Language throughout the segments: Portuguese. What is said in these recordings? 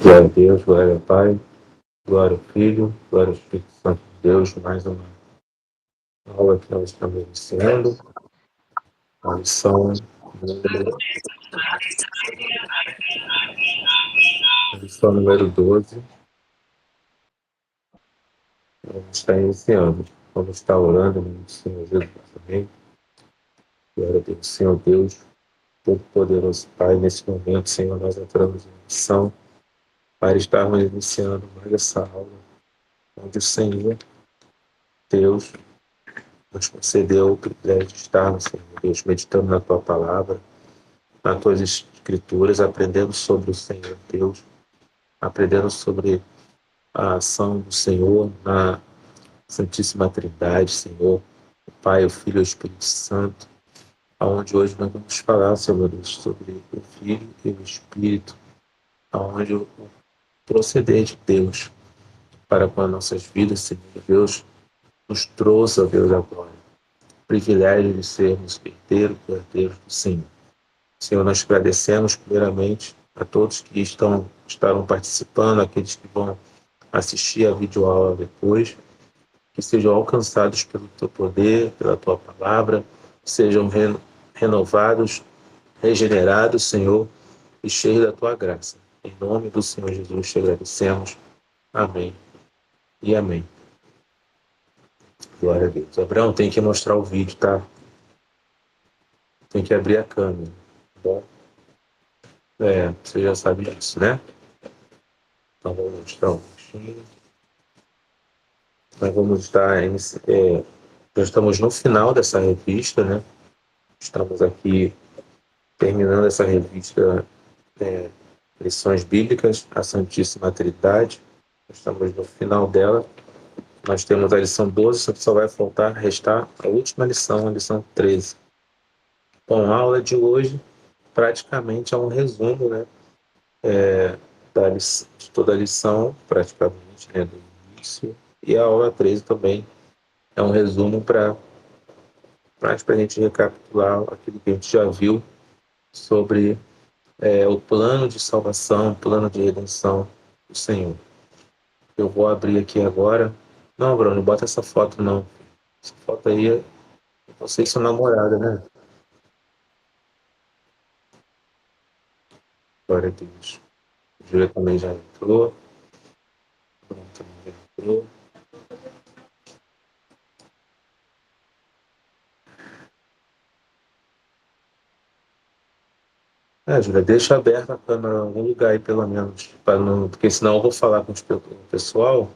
Glória a Deus, glória ao Pai, glória ao Filho, glória ao Espírito Santo de Deus. Mais uma aula que nós estamos iniciando, a lição número 12. Vamos estar iniciando. Vamos estar orando no Senhor Jesus também. Glória a Deus, Senhor Deus, Todo-Poderoso Pai. Nesse momento, Senhor, nós entramos em missão para estarmos iniciando mais essa aula, onde o Senhor, Deus, nos concedeu o privilégio de estarmos, Senhor Deus, meditando na Tua Palavra, nas Tuas Escrituras, aprendendo sobre o Senhor Deus, aprendendo sobre a ação do Senhor na Santíssima Trindade, Senhor, o Pai, o Filho e o Espírito Santo, aonde hoje nós vamos falar, Senhor Deus, sobre o Filho e o Espírito, aonde o proceder de Deus para com as nossas vidas, Senhor Deus, nos trouxe, ó Deus, agora o privilégio de sermos herdeiros do Senhor. Senhor, nós agradecemos primeiramente a todos que estarão participando, aqueles que vão assistir a videoaula depois, que sejam alcançados pelo Teu poder, pela Tua palavra, sejam renovados, regenerados, Senhor, e cheios da Tua graça. Em nome do Senhor Jesus te agradecemos. Amém e amém. Glória a Deus. Abraão, tem que mostrar o vídeo, tá? Tem que abrir a câmera, tá bom? Você já sabe disso, né? Então vamos mostrar um pouquinho. Nós vamos estar já estamos no final dessa revista, né? Estamos aqui terminando essa revista Lições Bíblicas, a Santíssima Trindade. Estamos no final dela. Nós temos a lição 12, só vai restar a última lição, a lição 13. Bom, a aula de hoje praticamente é um resumo, né? De toda a lição, praticamente, né? Do início. E a aula 13 também é um resumo para a gente recapitular aquilo que a gente já viu sobre o plano de salvação, o plano de redenção do Senhor. Eu vou abrir aqui agora. Não, Bruno, não bota essa foto, não. Essa foto aí é você e sua namorada, né? Glória a Deus. Júlia também já entrou. Bruno também já entrou. Júlia, deixa aberta a câmera em algum lugar aí, pelo menos. Porque senão eu vou falar com o pessoal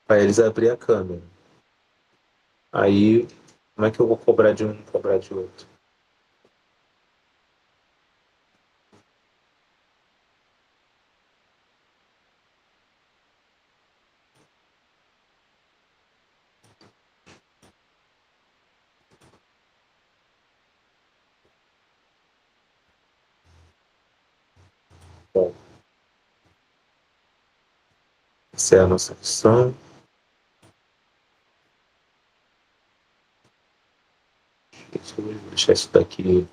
para eles abrir a câmera. Aí, como é que eu vou cobrar de um e cobrar de outro? Bom, essa é a nossa lição. Deixa eu deixar isso daqui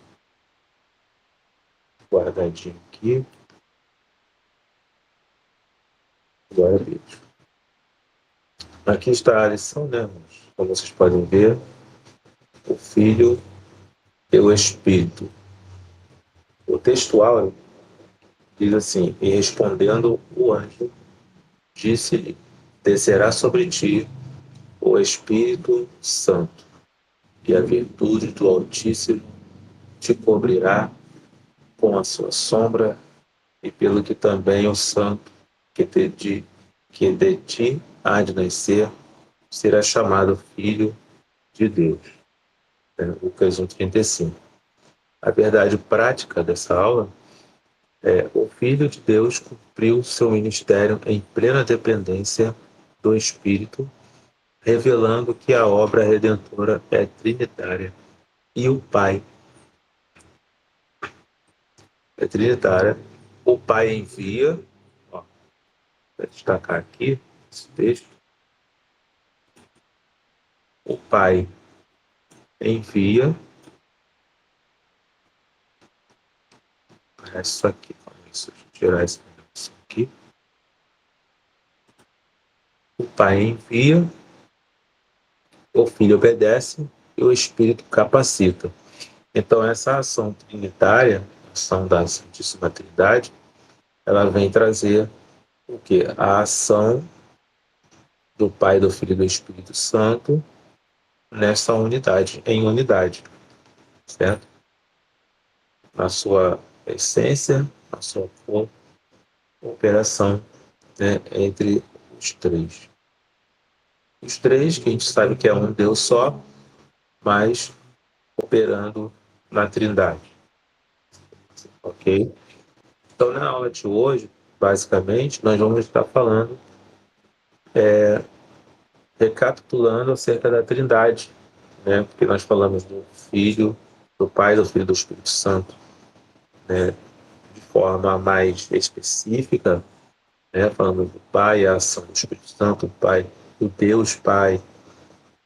guardadinho aqui. Glória a Deus. Aqui está a lição, né, irmãos? Como vocês podem ver, o Filho e o Espírito. O textual diz assim: e respondendo o anjo, disse-lhe: descerá sobre ti o Espírito Santo, e a virtude do Altíssimo te cobrirá com a sua sombra, e pelo que também o Santo que de ti há de nascer será chamado Filho de Deus. Lucas 1,35. A verdade prática dessa aula é: o Filho de Deus cumpriu seu ministério em plena dependência do Espírito, revelando que a obra redentora é trinitária e o Pai é trinitária. O Pai envia, vou destacar aqui esse texto, o Pai envia, parece isso aqui, deixa eu tirar esse negócio aqui, Pai envia, o Filho obedece e o Espírito capacita. Então, essa ação trinitária, a ação da Santíssima Trindade, ela vem trazer o quê? A ação do Pai, do Filho e do Espírito Santo nessa unidade, em unidade, certo? Na sua essência, na sua cooperação, né, entre os três. Os três, que a gente sabe que é um Deus só, mas operando na Trindade, ok? Então, na aula de hoje, basicamente, nós vamos estar falando, recapitulando acerca da Trindade, né? Porque nós falamos do Filho, do Pai, do Filho e do Espírito Santo, né? De forma mais específica, né? Falando do Pai, a ação do Espírito Santo, o Pai, o Deus Pai,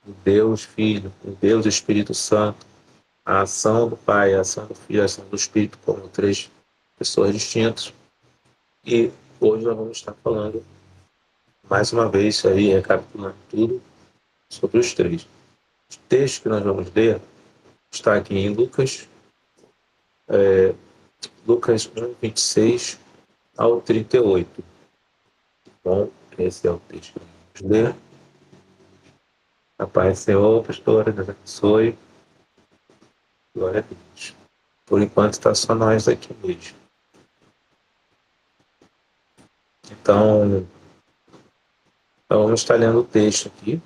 o Deus Filho, o Deus Espírito Santo, a ação do Pai, a ação do Filho, a ação do Espírito como três pessoas distintas. E hoje nós vamos estar falando mais uma vez aí, recapitulando tudo sobre os três. O texto que nós vamos ler está aqui em Lucas, Lucas 1, 26 ao 38. Bom, esse é o texto que nós vamos ler. A paz do Senhor, pastora, Deus abençoe. Glória a Deus. Por enquanto está só nós aqui mesmo. Então vamos estar lendo o texto aqui.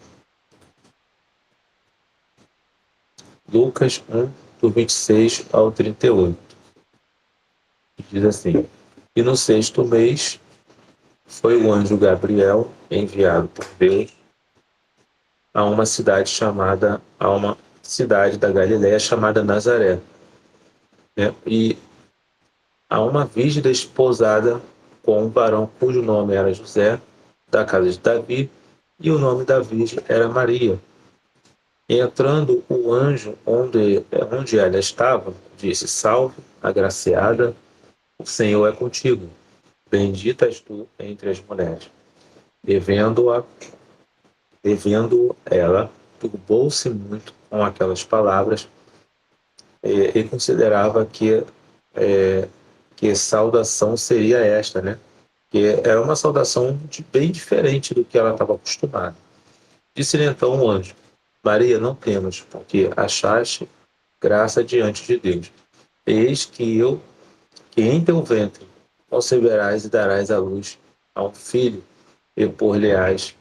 Lucas 1, do 26 ao 38. Diz assim: E no sexto mês foi o anjo Gabriel enviado por Deus a uma cidade da Galiléia chamada Nazaré, né? E a uma virgem desposada com um varão cujo nome era José, da casa de Davi, e o nome da virgem era Maria. E entrando o anjo onde ela estava, disse: Salve, agraciada, o Senhor é contigo. Bendita és tu entre as mulheres. E vendo ela, turbou-se muito com aquelas palavras e considerava que saudação seria esta, né? Que era uma saudação bem diferente do que ela estava acostumada. Disse-lhe então o anjo: Maria, não temas, porque achaste graça diante de Deus. Eis que em teu ventre conceberás e darás à luz a um filho, e por-lhe-ás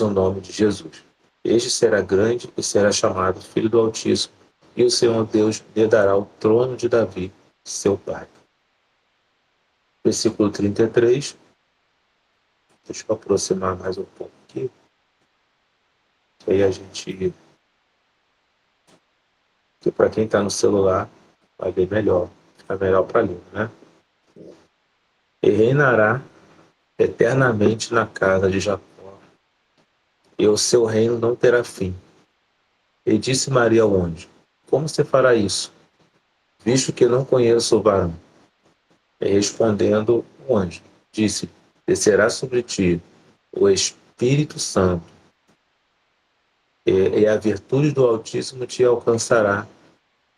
o nome de Jesus. Este será grande e será chamado Filho do Altíssimo, e o Senhor Deus lhe dará o trono de Davi, seu pai. Versículo 33. Deixa eu aproximar mais um pouco aqui. Aí a gente... que para quem está no celular vai ver melhor. Fica melhor para ler, né? E reinará eternamente na casa de Jacó, e o seu reino não terá fim. E disse Maria ao anjo: Como se fará isso, visto que não conheço o varão? E respondendo o anjo, disse: Descerá sobre ti o Espírito Santo, e a virtude do Altíssimo te alcançará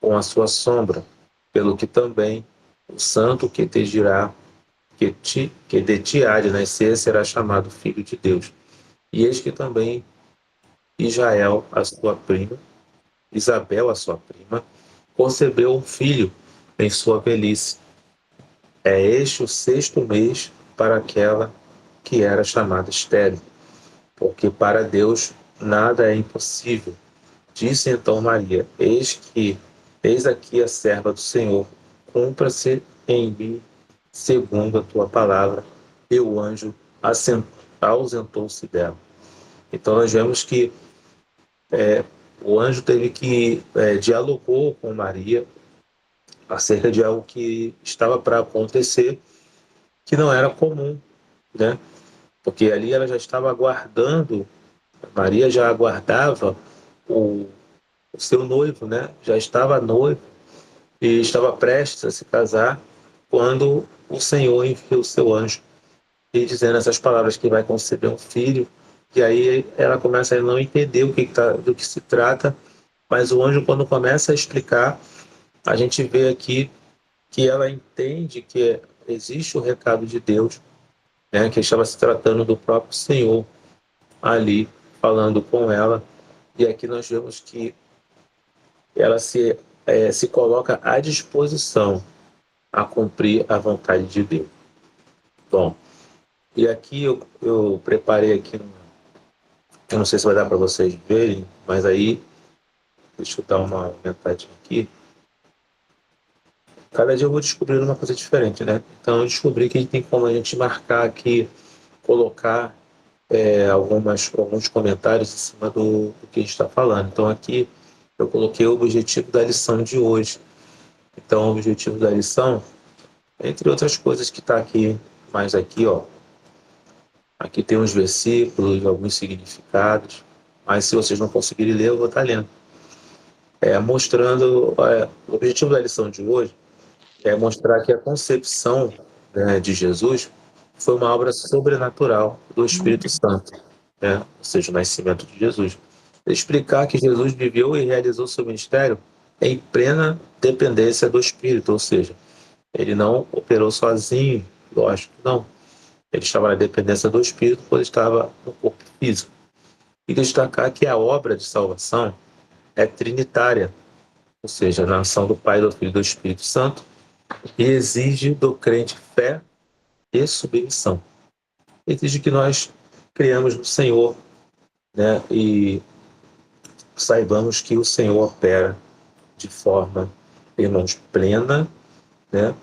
com a sua sombra, pelo que também o santo que te dirá, que de ti há de nascer, será chamado Filho de Deus. E eis que também Isabel, a sua prima, concebeu um filho em sua velhice. É este o sexto mês para aquela que era chamada estéril, porque para Deus nada é impossível. Disse então Maria: Eis aqui a serva do Senhor, cumpra-se em mim segundo a tua palavra. E o anjo ausentou-se dela. Então nós vemos que o anjo teve que dialogou com Maria acerca de algo que estava para acontecer, que não era comum, né? Porque ali ela já estava aguardando, Maria já aguardava o seu noivo, né? Já estava noivo e estava prestes a se casar quando o Senhor enviou o seu anjo. e dizendo essas palavras que vai conceber um filho, e aí ela começa a não entender do que se trata, mas o anjo, quando começa a explicar, a gente vê aqui que ela entende que existe o recado de Deus, né, que estava se tratando do próprio Senhor ali falando com ela, e aqui nós vemos que ela se coloca à disposição a cumprir a vontade de Deus. Bom, e aqui eu preparei aqui, eu não sei se vai dar para vocês verem, mas aí, deixa eu dar uma aumentadinha aqui. Cada dia eu vou descobrindo uma coisa diferente, né? Então eu descobri que tem como a gente marcar aqui, colocar alguns comentários em cima do que a gente está falando. Então aqui eu coloquei o objetivo da lição de hoje. Então o objetivo da lição, entre outras coisas que está aqui, mais aqui, ó. Aqui tem uns versículos, alguns significados, mas se vocês não conseguirem ler, eu vou estar lendo. O objetivo da lição de hoje é mostrar que a concepção, né, de Jesus foi uma obra sobrenatural do Espírito Santo, né? Ou seja, o nascimento de Jesus. Explicar que Jesus viveu e realizou seu ministério em plena dependência do Espírito, ou seja, ele não operou sozinho, lógico, não. Ele estava na dependência do Espírito quando estava no corpo físico. E destacar que a obra de salvação é trinitária, ou seja, na ação do Pai, do Filho e do Espírito Santo, e exige do crente fé e submissão. Exige que nós criamos no Senhor, né, e saibamos que o Senhor opera de forma, irmãos, plena, né,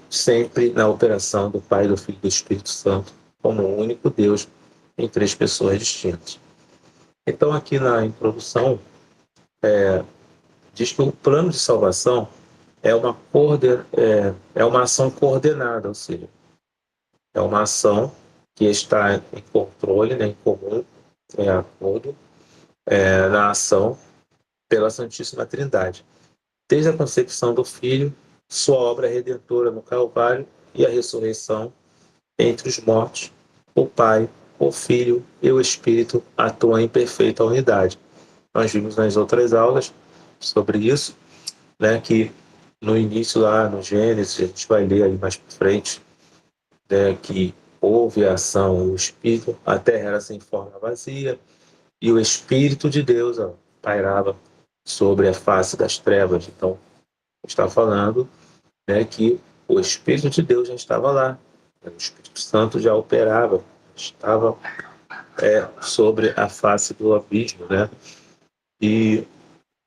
sempre na operação do Pai, do Filho e do Espírito Santo, como um único Deus em três pessoas distintas. Então, aqui na introdução, diz que o plano de salvação é uma ação coordenada, ou seja, é uma ação que está em controle, né, em comum, em acordo, na ação pela Santíssima Trindade. Desde a concepção do Filho, sua obra redentora no Calvário e a ressurreição entre os mortos, o Pai, o Filho e o Espírito atuam em perfeita unidade. Nós vimos nas outras aulas sobre isso, né, que no início lá no Gênesis, a gente vai ler aí mais para frente, né, que houve a ação, o Espírito, a terra era sem forma vazia, e o Espírito de Deus pairava sobre a face das trevas. Então, está falando, né, que o Espírito de Deus já estava lá, o Espírito Santo já operava, estava sobre a face do abismo, né? E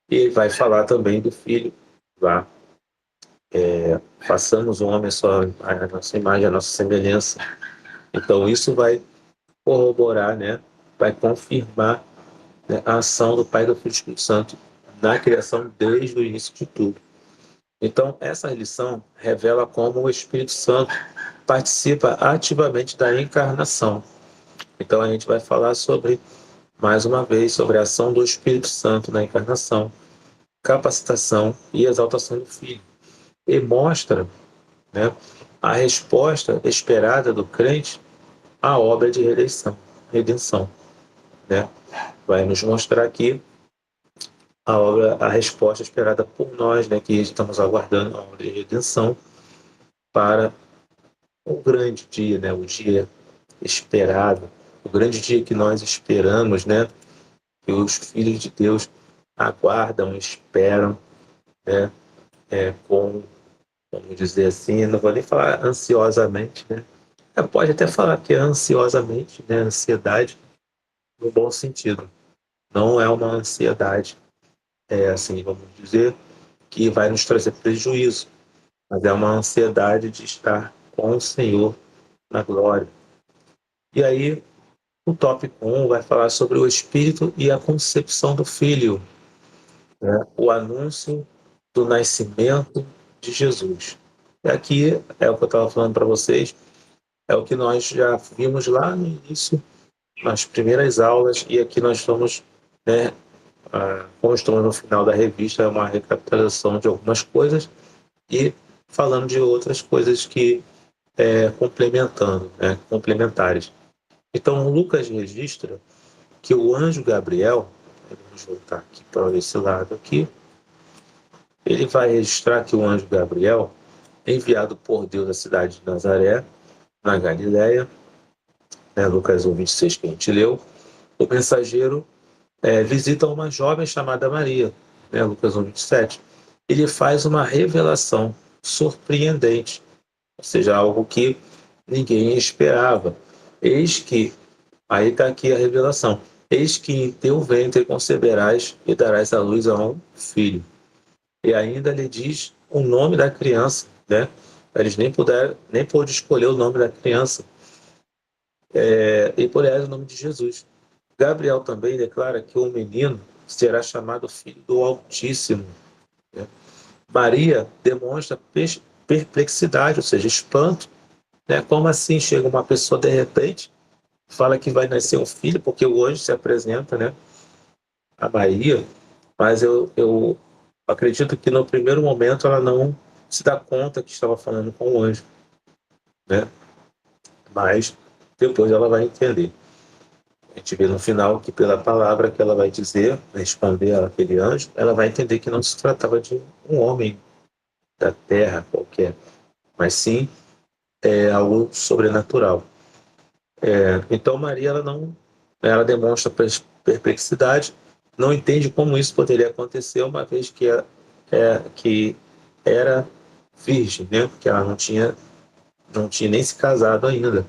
ele vai falar também do Filho lá. Façamos o homem só a nossa imagem, a nossa semelhança. Então isso vai corroborar, né? Vai confirmar, né, a ação do Pai, do Filho e do Espírito Santo na criação desde o início de tudo. Então essa lição revela como o Espírito Santo participa ativamente da encarnação. Então a gente vai falar sobre, mais uma vez, sobre a ação do Espírito Santo na encarnação, capacitação e exaltação do Filho. E mostra, né, a resposta esperada do crente à obra de redenção, né? Vai nos mostrar aqui a resposta esperada por nós, né, que estamos aguardando a obra de redenção para o grande dia, né, o dia esperado, o grande dia que nós esperamos, né, que os filhos de Deus aguardam, esperam, né, vamos dizer assim, não vou nem falar ansiosamente, né? Pode até falar que é ansiosamente, né? Ansiedade no bom sentido. Não é uma ansiedade, assim, vamos dizer, que vai nos trazer prejuízo, mas é uma ansiedade de estar com o Senhor na glória. E aí, o tópico 1 vai falar sobre o Espírito e a concepção do Filho, né? O anúncio do nascimento de Jesus. E aqui é o que eu estava falando para vocês, é o que nós já vimos lá no início, nas primeiras aulas, e aqui nós estamos, né, como estamos no final da revista, é uma recapitulação de algumas coisas e falando de outras coisas que complementando, né, complementares. Então, Lucas registra que o anjo Gabriel, vamos voltar aqui para esse lado aqui, ele vai registrar que o anjo Gabriel, enviado por Deus à cidade de Nazaré, na Galiléia, né, Lucas 1:26 que a gente leu, o mensageiro visita uma jovem chamada Maria, né, Lucas 1:27. Ele faz uma revelação surpreendente, ou seja, algo que ninguém esperava. Eis que, aí está aqui a revelação, eis que em teu ventre conceberás e darás à luz a um filho. E ainda lhe diz o nome da criança, né? Eles nem pôde escolher o nome da criança. E por ela o nome de Jesus. Gabriel também declara que o menino será chamado Filho do Altíssimo, né? Maria demonstra perplexidade, ou seja, espanto, né? Como assim chega uma pessoa de repente, fala que vai nascer um filho, porque o anjo se apresenta, né, a Maria, mas eu acredito que no primeiro momento ela não se dá conta que estava falando com o anjo, né? Mas depois ela vai entender. A gente vê no final que pela palavra que ela vai dizer, responder àquele anjo, ela vai entender que não se tratava de um homem da terra qualquer, mas sim algo sobrenatural. Então Maria ela demonstra perplexidade, não entende como isso poderia acontecer, uma vez que era virgem, né? Que ela não tinha nem se casado ainda.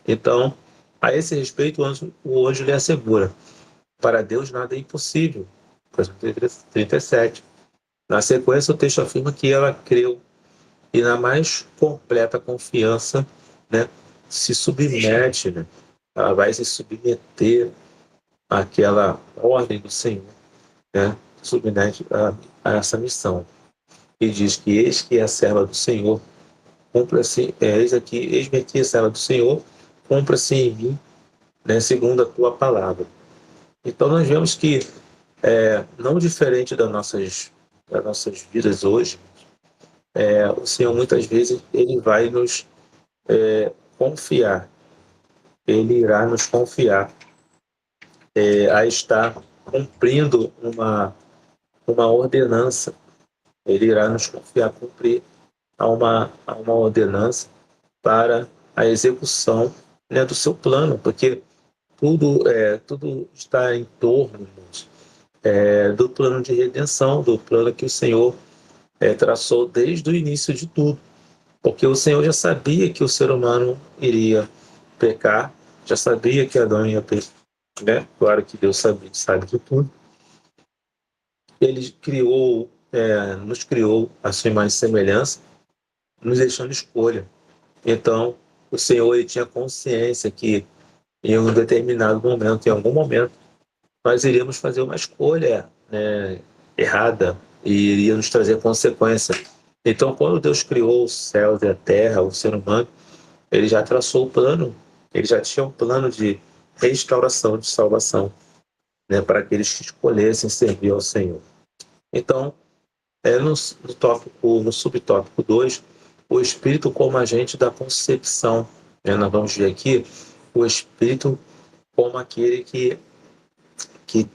Então, a esse respeito, o anjo lhe assegura: para Deus nada é impossível. Versículo 37. Na sequência, o texto afirma que ela creu e, na mais completa confiança, né, se submete, né? Ela vai se submeter àquela ordem do Senhor, né? Submete a essa missão. E diz que eis que é a serva do Senhor, cumpra-se, eis-me aqui a serva do Senhor, cumpra-se em mim, né, segundo a tua palavra. Então nós vemos que, não diferente das nossas vidas hoje, o Senhor muitas vezes ele vai nos confiar, ele irá nos confiar a estar cumprindo uma ordenança, ele irá nos confiar a cumprir a uma ordenança para a execução, né, do seu plano, porque tudo está em torno, irmãos, do plano de redenção, do plano que o Senhor traçou desde o início de tudo. Porque o Senhor já sabia que o ser humano iria pecar, já sabia que Adão ia pecar, né? Claro que Deus sabe de tudo. Ele nos criou a sua imagem e semelhança, nos deixando escolha. Então, o Senhor ele tinha consciência que em um determinado momento, em algum momento, nós iríamos fazer uma escolha, né, errada e iria nos trazer consequência. Então, quando Deus criou os céus e a terra, o ser humano, ele já traçou o plano, ele já tinha um plano de restauração, de salvação, né, para aqueles que escolhessem servir ao Senhor. Então, no subtópico 2, o Espírito como agente da concepção, né, nós vamos ver aqui o Espírito como aquele que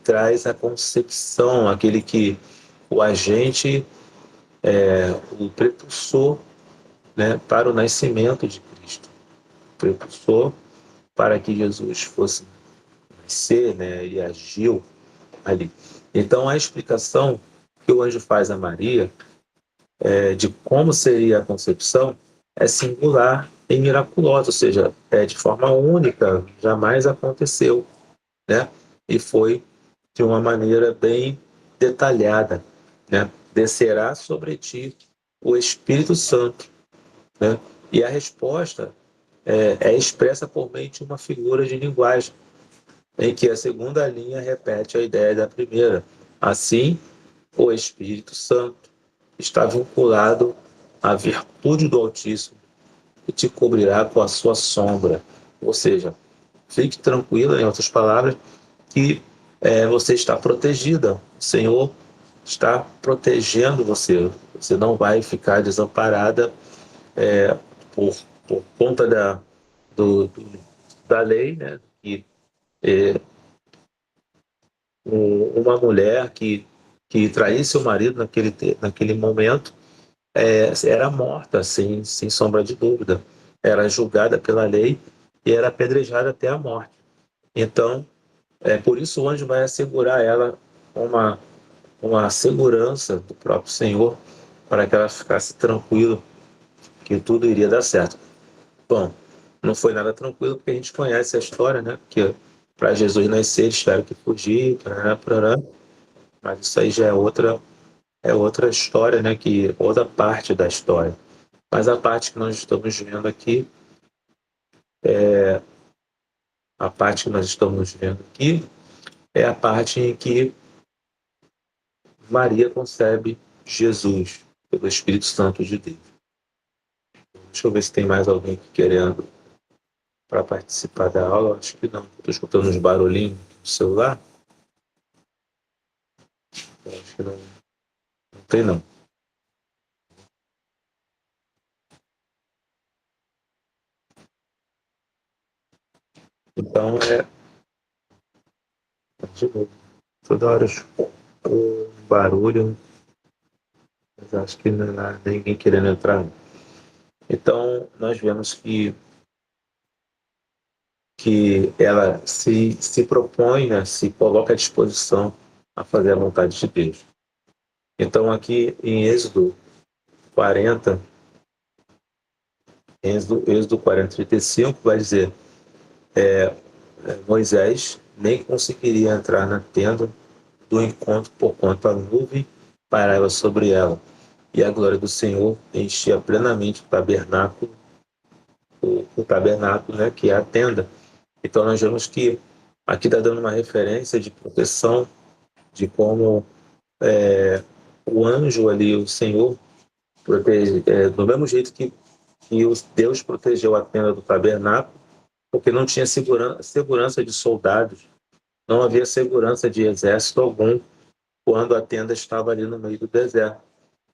traz a concepção, aquele que o agente, o prepulsor, né, para o nascimento de Cristo, o prepulsor para que Jesus fosse nascer, né, e agiu ali. Então a explicação que o anjo faz a Maria de como seria a concepção é singular e miraculosa, ou seja, de forma única, jamais aconteceu, né? E foi de uma maneira bem detalhada, né? Descerá sobre ti o Espírito Santo, né? E a resposta é expressa por meio de uma figura de linguagem, em que a segunda linha repete a ideia da primeira. Assim, o Espírito Santo está vinculado à virtude do Altíssimo e te cobrirá com a sua sombra. Ou seja, fique tranquila, em outras palavras, que você está protegida. O Senhor está protegendo você. Você não vai ficar desamparada por por conta da lei, né, que uma mulher que traísse o marido naquele momento era morta, sem sombra de dúvida. Era julgada pela lei e era apedrejada até a morte. Então, por isso o anjo vai assegurar a ela uma, uma segurança do próprio Senhor para que ela ficasse tranquila que tudo iria dar certo. Bom, não foi nada tranquilo porque a gente conhece a história, né? Que para Jesus nascer eles tiveram que fugir, parará, parará. Mas isso aí já é outra história, né? Que outra parte da história. Mas a parte que nós estamos vendo aqui, a parte que nós estamos vendo aqui é a parte em que Maria concebe Jesus pelo Espírito Santo de Deus. Deixa eu ver se tem mais alguém aqui querendo para participar da aula. Acho que não. Estou escutando uns barulhinhos do celular. Acho que não tem não. Então de novo, toda hora eu escuto um barulho, mas acho que não há ninguém querendo entrar. Então nós vemos que ela se propõe, né, se coloca à disposição a fazer a vontade de Deus. Então aqui em Êxodo 40, Êxodo 40, 35, vai dizer, Moisés nem conseguiria entrar na tenda do encontro por conta da nuvem pairava sobre ela, e a glória do Senhor enchia plenamente o tabernáculo, né, que é a tenda. Então nós vemos que aqui está dando uma referência de proteção, de como o anjo ali, o Senhor, protege, do mesmo jeito que Deus protegeu a tenda do tabernáculo, porque não tinha segurança de soldados, não havia segurança de exército algum quando a tenda estava ali no meio do deserto.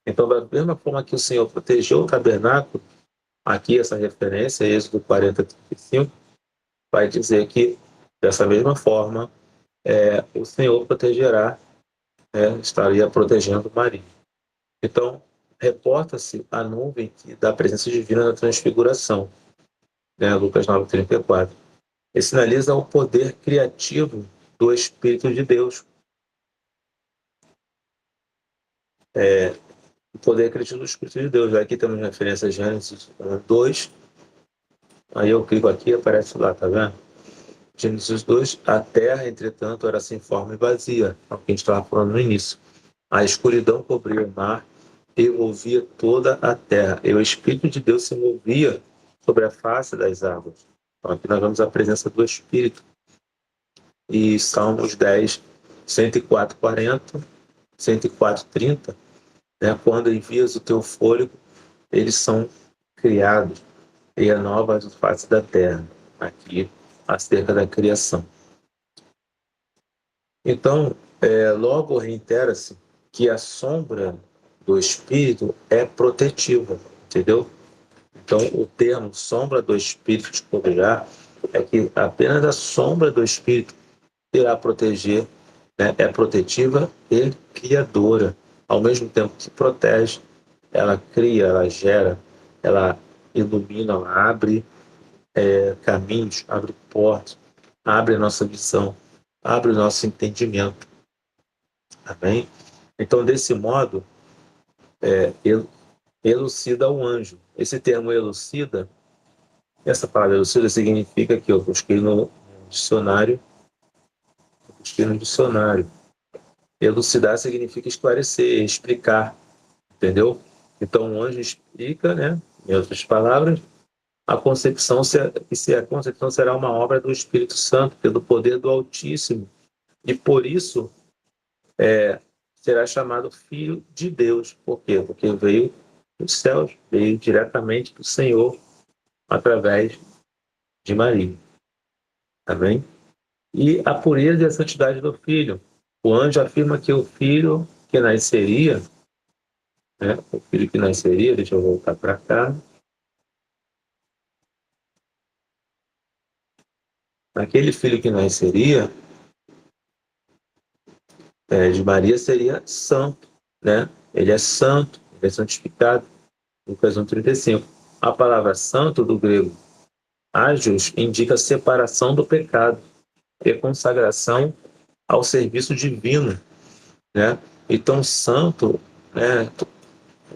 Então, da mesma forma que o Senhor protegeu o tabernáculo, aqui essa referência, Êxodo 40, 35, vai dizer que, dessa mesma forma, o Senhor protegerá, estaria protegendo Maria. Então, reporta-se a nuvem da presença divina na transfiguração, né, Lucas 9, 34. E sinaliza o poder criativo do Espírito de Deus. O poder criativo do Espírito de Deus. Aqui temos referência a Gênesis 1, 2. Aí eu clico aqui e aparece lá, tá vendo? Gênesis 2, a terra, entretanto, era sem forma e vazia, é o que a gente estava falando no início. A escuridão cobria o mar e envolvia toda a terra. E o Espírito de Deus se movia sobre a face das águas. Então, aqui nós vemos a presença do Espírito. E Salmos 10, 104, 40, 104, 30, né? Quando envias o teu fôlego, eles são criados e renova a face da terra. Aqui, acerca da criação. Então, logo reitera-se que a sombra do Espírito é protetiva, entendeu? Então, o termo sombra do Espírito te cobrirá é que apenas a sombra do Espírito irá proteger, né? É protetiva e criadora. Ao mesmo tempo que protege, ela cria, ela gera, ela ilumina, ela abre caminhos, abre portas, abre a nossa visão, abre o nosso entendimento. Amém? Então, desse modo, elucida o anjo. Esse termo elucida, essa palavra elucida significa que eu busquei no dicionário, Elucidar significa esclarecer, explicar, entendeu? Então, o anjo explica, né? Em outras palavras, a concepção, se a concepção será uma obra do Espírito Santo, pelo poder do Altíssimo, e por isso será chamado Filho de Deus. Por quê? Porque veio dos céus, veio diretamente do Senhor, através de Maria. Amém? E a pureza e a santidade do Filho. O anjo afirma que o Filho que nasceria, né? O Filho que nasceria, deixa eu voltar para cá, aquele filho que nasceria de Maria seria santo, né? Ele é santo, ele é santificado. Lucas 1,35. A palavra santo do grego ágios indica separação do pecado e consagração ao serviço divino, né? Então, santo, né?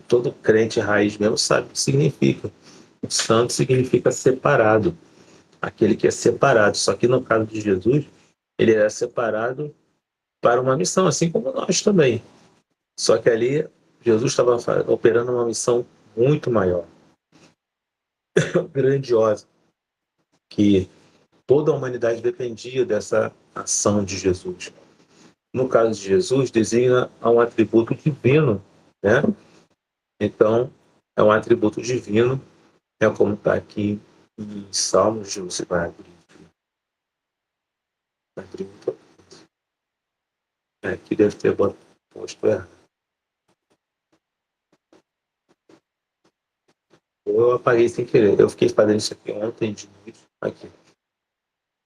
Todo crente raiz mesmo sabe o que significa. Santo significa separado, aquele que é separado. Só que no caso de Jesus, ele era separado para uma missão, assim como nós também. Só que ali Jesus estava operando uma missão muito maior, grandiosa, que toda a humanidade dependia dessa ação de Jesus. No caso de Jesus, designa a um atributo divino, né? Então, é um atributo divino, é como está aqui em Salmos, você vai abrir aqui deve ter posto errado. Eu apaguei sem querer. Eu fiquei fazendo isso aqui ontem de noite. Aqui.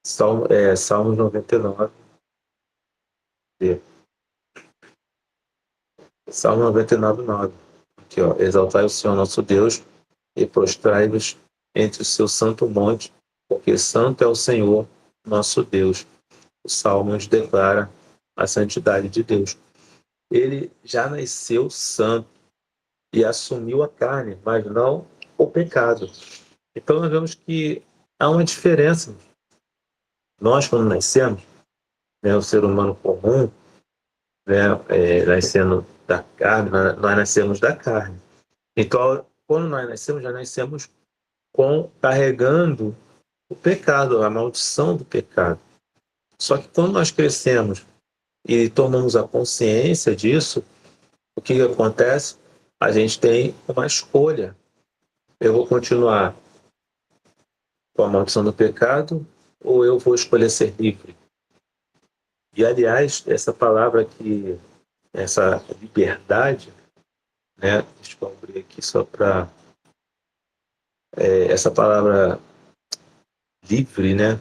Salmos 99. Salmo 99, 9. Aqui, ó. Exaltai o Senhor nosso Deus e prostrai-vos entre o seu santo monte, porque santo é o Senhor nosso Deus. O Salmo nos declara a santidade de Deus. Ele já nasceu santo e assumiu a carne, mas não o pecado. Então nós vemos que há uma diferença. Nós, quando nascemos, né, o ser humano comum, né, nascendo da carne, nós nascemos da carne. Então, quando nós nascemos, já nascemos carregando o pecado, a maldição do pecado. Só que quando nós crescemos e tomamos a consciência disso, o que acontece? A gente tem uma escolha. Eu vou continuar com a maldição do pecado ou eu vou escolher ser livre? E, aliás, essa palavra aqui, essa liberdade, né? Deixa eu abrir aqui só para... essa palavra livre, né?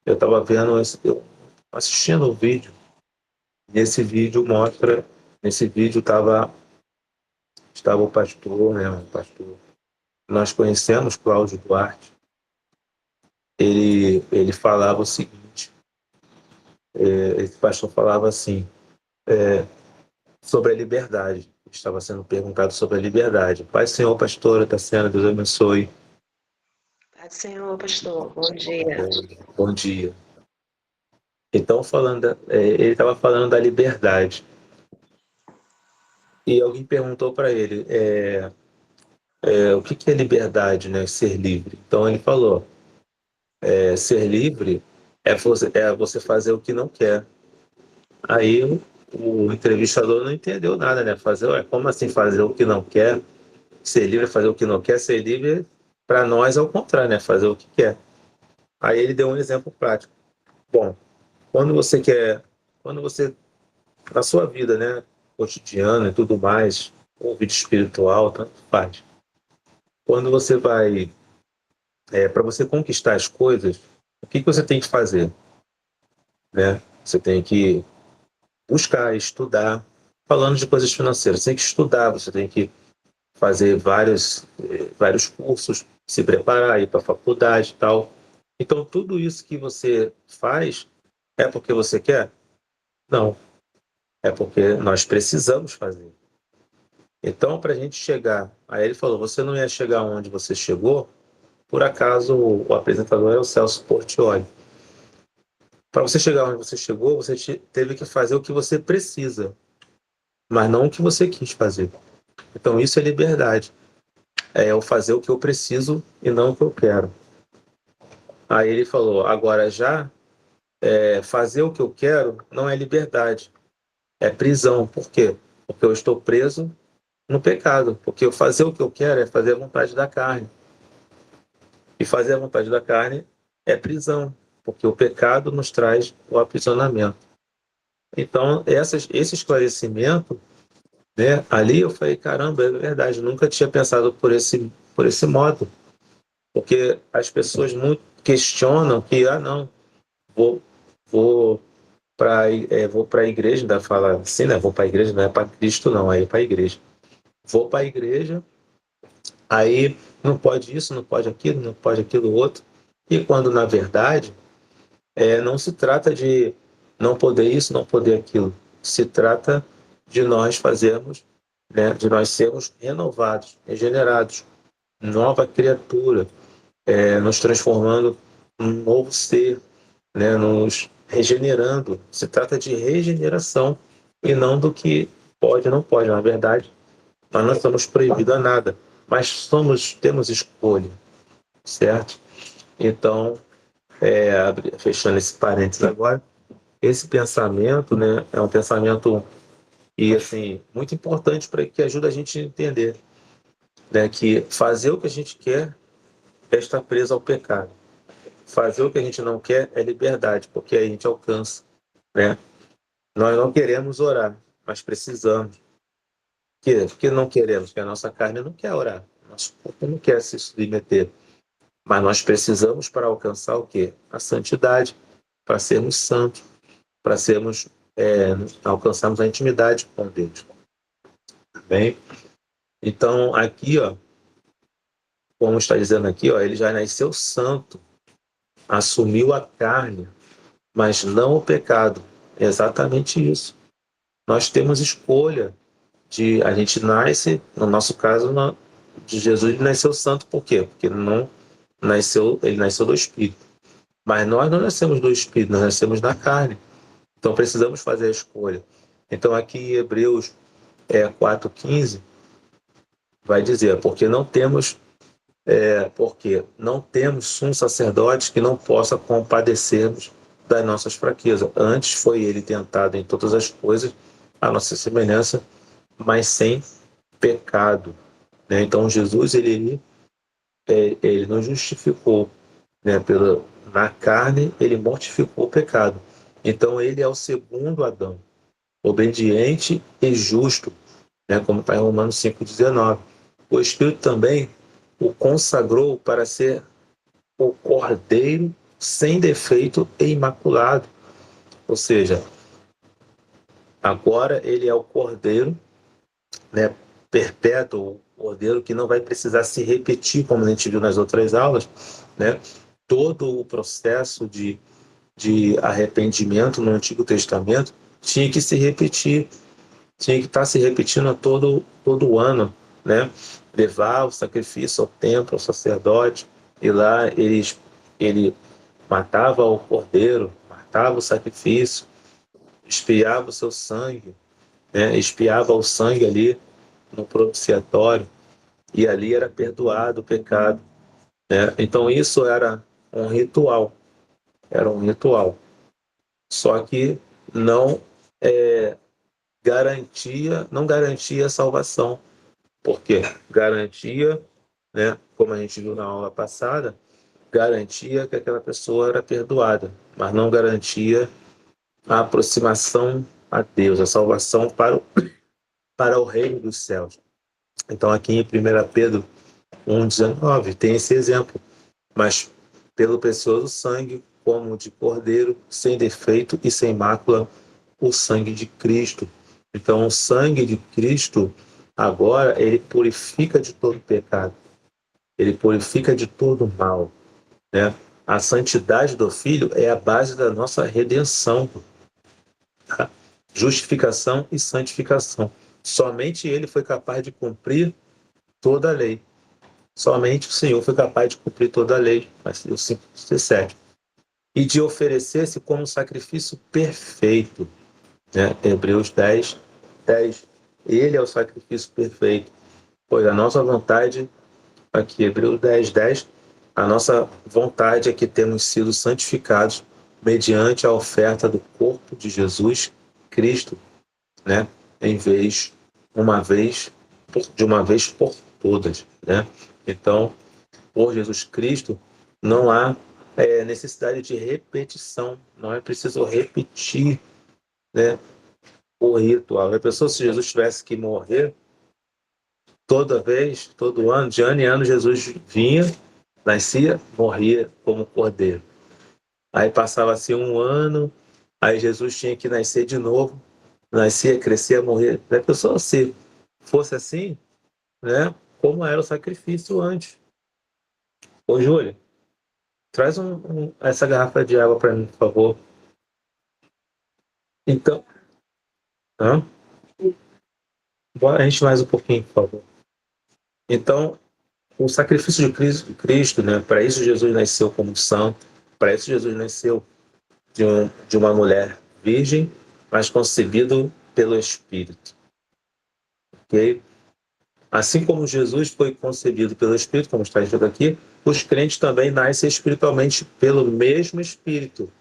Eu estava vendo, assistindo o vídeo. Nesse vídeo estava o pastor, né? O pastor nós conhecemos, Cláudio Duarte. Ele falava o seguinte, esse pastor falava assim, sobre a liberdade. Estava sendo perguntado sobre a liberdade. Pai, Senhor, pastora, Tassiana, Deus abençoe. Pai, Senhor, pastor, bom dia. Bom dia. Então, ele estava falando da liberdade. E alguém perguntou para ele o que é liberdade, né? Ser livre. Então, ele falou, ser livre é você fazer o que não quer. Aí o entrevistador não entendeu nada, né? Como assim fazer o que não quer? Ser livre é fazer o que não quer? Ser livre, para nós, é o contrário, né? Fazer o que quer. Aí ele deu um exemplo prático. Bom, quando você, na sua vida, né, cotidiana e tudo mais, ou vida espiritual, tanto faz. Quando você vai, para você conquistar as coisas, o que você tem que fazer? Né? Você tem que buscar, estudar. Falando de coisas financeiras, você tem que estudar, você tem que fazer vários cursos, se preparar, ir para a faculdade e tal. Então, tudo isso que você faz é porque você quer? Não. É porque nós precisamos fazer. Então, para a gente chegar... Aí ele falou, você não ia chegar onde você chegou, por acaso o apresentador é o Celso Portiolli. Para você chegar onde você chegou, você teve que fazer o que você precisa, mas não o que você quis fazer. Então, isso é liberdade. É eu fazer o que eu preciso e não o que eu quero. Aí ele falou, agora fazer o que eu quero não é liberdade, é prisão. Por quê? Porque eu estou preso no pecado. Porque eu fazer o que eu quero é fazer a vontade da carne. E fazer a vontade da carne é prisão, porque o pecado nos traz o aprisionamento. Então, esse esclarecimento, né, ali eu falei, caramba, é verdade, nunca tinha pensado por esse modo. Porque as pessoas questionam que, não, vou, vou para a igreja, ainda fala assim, né? Vou para a igreja, não é para Cristo, não, aí é para a igreja. Vou para a igreja, aí não pode isso, não pode aquilo, não pode aquilo outro. E quando, na verdade, não se trata de não poder isso, não poder aquilo. Se trata de nós fazermos, né, de nós sermos renovados, regenerados, nova criatura, nos transformando num novo ser, né, nos regenerando. Se trata de regeneração e não do que pode ou não pode. Na verdade, nós não estamos proibidos a nada, mas temos escolha, certo? Então, fechando esse parênteses agora, esse pensamento, né, é um pensamento e assim muito importante para que ajude a gente a entender, né, que fazer o que a gente quer é estar preso ao pecado. Fazer o que a gente não quer é liberdade, porque aí a gente alcança, né? Nós não queremos orar, mas precisamos. Por que não queremos? Porque a nossa carne não quer orar, nosso corpo não quer se submeter. Mas nós precisamos para alcançar o quê? A santidade, para sermos santos, para sermos, alcançarmos a intimidade com Deus. Bem? Então, aqui, ó, como está dizendo aqui, ó, ele já nasceu santo, assumiu a carne, mas não o pecado. É exatamente isso. Nós temos escolha a gente nasce, no nosso caso, de Jesus, ele nasceu santo, por quê? Porque ele nasceu do Espírito. Mas nós não nascemos do Espírito, nós nascemos da carne. Então precisamos fazer a escolha. Então aqui em Hebreus 4,15 vai dizer, porque não temos sumo sacerdote que não possa compadecermos das nossas fraquezas. Antes foi ele tentado em todas as coisas, a nossa semelhança, mas sem pecado, né? Então Jesus ele nos justificou, né? Na carne ele mortificou o pecado. Então ele é o segundo Adão, obediente e justo, né? Como está em Romanos 5,19. O Espírito também o consagrou para ser o Cordeiro sem defeito e imaculado. Ou seja, agora ele é o Cordeiro, né, perpétuo, o Cordeiro que não vai precisar se repetir, como a gente viu nas outras aulas, né? Todo o processo de arrependimento no Antigo Testamento tinha que se repetir, tinha que estar se repetindo a todo ano, né? Levar o sacrifício ao templo, ao sacerdote, e lá ele matava o cordeiro, matava o sacrifício, espiava o seu sangue, né? Espiava o sangue ali no propiciatório, e ali era perdoado o pecado, né? Então isso era um ritual, só que não garantia a salvação, porque garantia, né, como a gente viu na aula passada, garantia que aquela pessoa era perdoada, mas não garantia a aproximação a Deus, a salvação para o reino dos céus. Então aqui em 1 Pedro 1,19 tem esse exemplo, mas pelo precioso sangue, como de cordeiro, sem defeito e sem mácula, o sangue de Cristo. Então o sangue de Cristo, agora, ele purifica de todo pecado, ele purifica de todo mal, né? A santidade do Filho é a base da nossa redenção, tá? Justificação e santificação. Somente ele foi capaz de cumprir toda a lei. Somente o Senhor foi capaz de cumprir toda a lei, Mateus 5,17, e de oferecer-se como sacrifício perfeito, né? Hebreus 10. Ele é o sacrifício perfeito, pois a nossa vontade, aqui Hebreus 10, a nossa vontade é que temos sido santificados mediante a oferta do corpo de Jesus Cristo, né? De uma vez por todas, né? Então, por Jesus Cristo, não há necessidade de repetição, não é preciso repetir, né, o ritual. A pessoa, se Jesus tivesse que morrer toda vez, todo ano, de ano em ano, Jesus vinha, Nascia, morria como cordeiro. Aí passava-se um ano, aí Jesus tinha que nascer de novo, nascia, crescia, morria. A pessoa, se fosse assim, né, como era o sacrifício antes. Ô, Júlia, traz essa garrafa de água para mim, por favor. Então, hã? Bora a gente mais um pouquinho, por favor. Então, o sacrifício de Cristo, né, para isso Jesus nasceu como santo, para isso Jesus nasceu de uma mulher virgem, mas concebido pelo Espírito. Ok? Assim como Jesus foi concebido pelo Espírito, como está escrito aqui, os crentes também nascem espiritualmente pelo mesmo Espírito.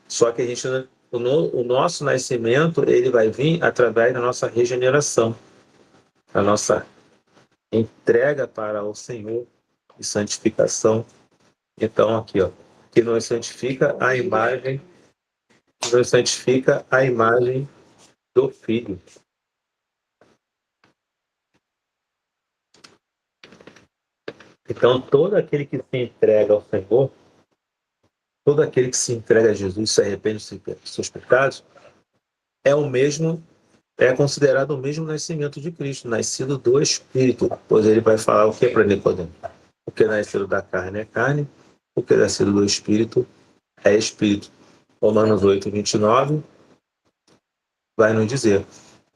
Só que a gente, o nosso nascimento, ele vai vir através da nossa regeneração, da nossa entrega para o Senhor e santificação. Então, aqui, ó, que nos santifica a imagem, nos santifica a imagem do Filho. Então, todo aquele que se entrega ao Senhor, todo aquele que se entrega a Jesus, se arrepende dos seus pecados, é o mesmo, é considerado o mesmo nascimento de Cristo, nascido do Espírito. Pois ele vai falar o que para Nicodemo? O que é nascido da carne é carne, o que é nascido do Espírito é Espírito. Romanos 8, 29 vai nos dizer: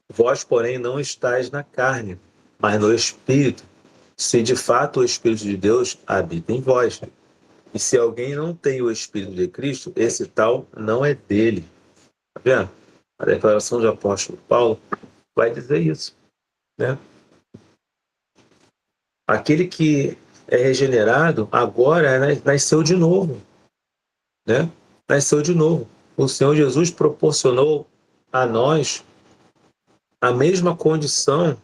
vós, porém, não estáis na carne, mas no Espírito, se de fato o Espírito de Deus habita em vós. E se alguém não tem o Espírito de Cristo, esse tal não é dele. Tá vendo? A declaração do apóstolo Paulo vai dizer isso, né? Aquele que é regenerado agora nasceu de novo, né? Nasceu de novo. O Senhor Jesus proporcionou a nós a mesma condição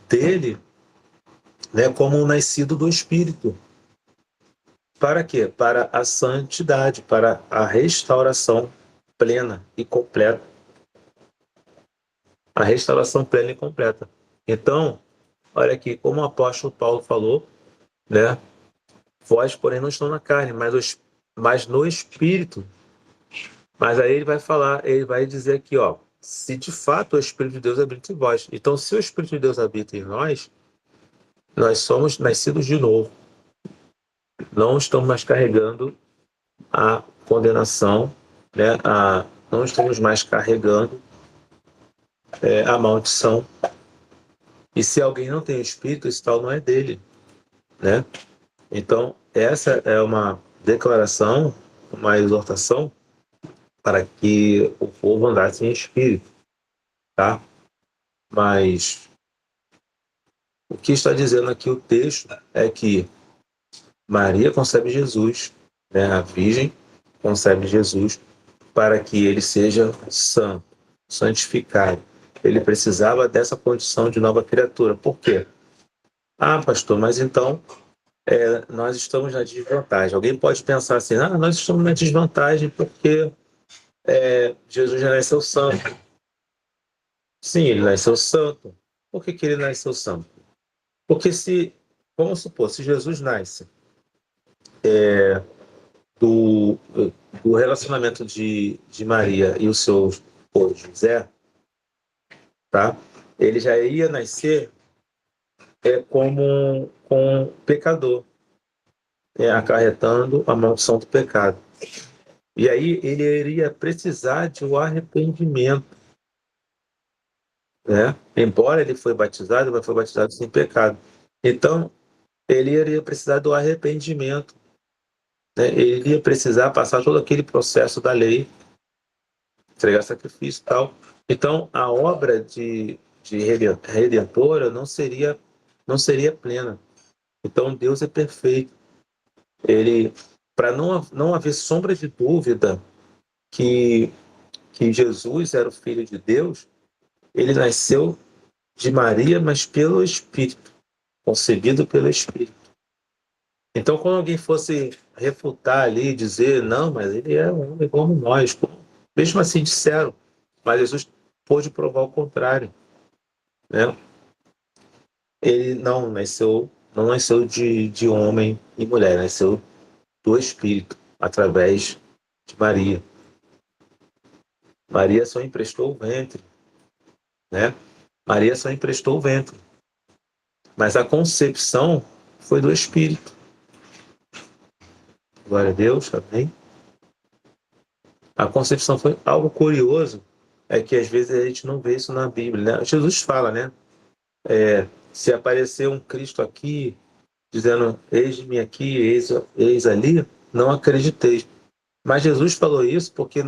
dele, né, como um nascido do Espírito. Para quê? Para a santidade, para a restauração plena e completa. A restauração plena e completa. Então, olha aqui, como o apóstolo Paulo falou, né? Vós, porém, não estão na carne, mas no Espírito. Mas aí ele vai falar, ele vai dizer aqui, ó, se de fato o Espírito de Deus habita em vós. Então, se o Espírito de Deus habita em nós somos nascidos de novo. Não estamos mais carregando a condenação, né? Não estamos mais carregando a maldição. E se alguém não tem o Espírito, esse tal não é dele, né? Então, essa é uma declaração, uma exortação para que o povo andasse em espírito, tá? Mas o que está dizendo aqui o texto é que Maria concebe Jesus, né? A Virgem concebe Jesus para que ele seja santo, santificado. Ele precisava dessa condição de nova criatura. Por quê? Ah, pastor, mas então nós estamos na desvantagem. Alguém pode pensar assim, nós estamos na desvantagem porque Jesus já nasceu santo. Sim, ele nasceu santo. Por que ele nasceu santo? Porque vamos supor, se Jesus nasce do, do relacionamento de Maria e o seu esposo José, tá? Ele já ia nascer como um pecador, acarretando a maldição do pecado. E aí ele iria precisar de um arrependimento, né? Embora ele foi batizado, mas foi batizado sem pecado. Então, ele iria precisar do arrependimento, né? Ele iria precisar passar todo aquele processo da lei, entregar sacrifício e tal. Então, a obra de redentora não seria plena. Então, Deus é perfeito. Ele, para não haver sombra de dúvida que Jesus era o Filho de Deus, ele nasceu de Maria, mas pelo Espírito, concebido pelo Espírito. Então, quando alguém fosse refutar ali, dizer, não, mas ele é um homem como nós, mesmo assim disseram, mas Jesus pôde provar o contrário, né? Ele não não nasceu de homem e mulher, nasceu do Espírito, através de Maria. Maria só emprestou o ventre, né? Maria só emprestou o ventre. Mas a concepção foi do Espírito. Glória a Deus, amém? A concepção foi algo curioso, é que às vezes a gente não vê isso na Bíblia, né? Jesus fala, né? Se aparecer um Cristo aqui, dizendo, eis-me aqui, eis ali, não acreditei. Mas Jesus falou isso porque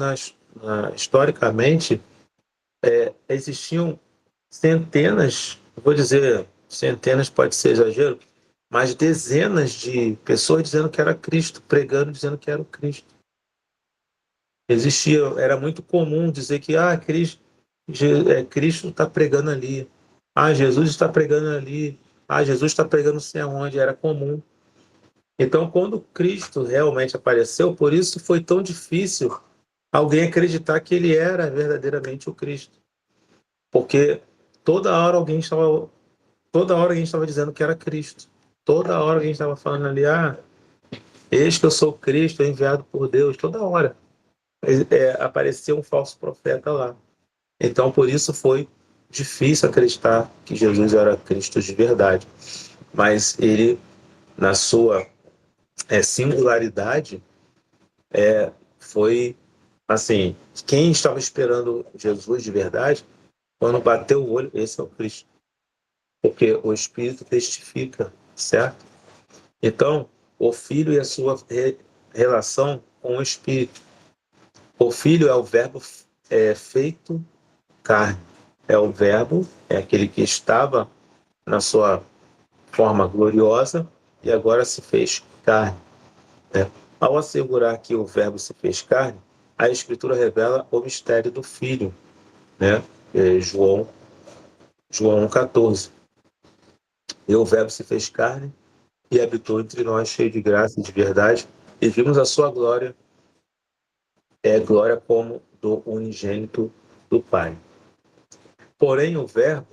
historicamente existiam centenas, vou dizer, centenas pode ser exagero, mas dezenas de pessoas dizendo que era Cristo, pregando dizendo que era o Cristo. Existia, era muito comum dizer que Cristo está pregando ali, Jesus está pregando ali, Jesus está pregando não sei aonde, era comum. Então, quando Cristo realmente apareceu, por isso foi tão difícil alguém acreditar que ele era verdadeiramente o Cristo. Porque toda hora alguém estava dizendo que era Cristo. Toda hora alguém estava falando ali, eis que eu sou Cristo, enviado por Deus. Toda hora aparecia um falso profeta lá. Então, por isso foi difícil acreditar que Jesus era Cristo de verdade. Mas ele, na sua singularidade, foi assim, quem estava esperando Jesus de verdade, quando bateu o olho, esse é o Cristo. Porque o Espírito testifica, certo? Então, o Filho e a sua relação com o Espírito. O Filho é o verbo feito carne. É o verbo, é aquele que estava na sua forma gloriosa e agora se fez carne, né? Ao assegurar que o verbo se fez carne, a Escritura revela o mistério do Filho, né? João 1,14. E o verbo se fez carne e habitou entre nós, cheio de graça e de verdade, e vimos a sua glória, glória como do unigênito do Pai. Porém, o verbo,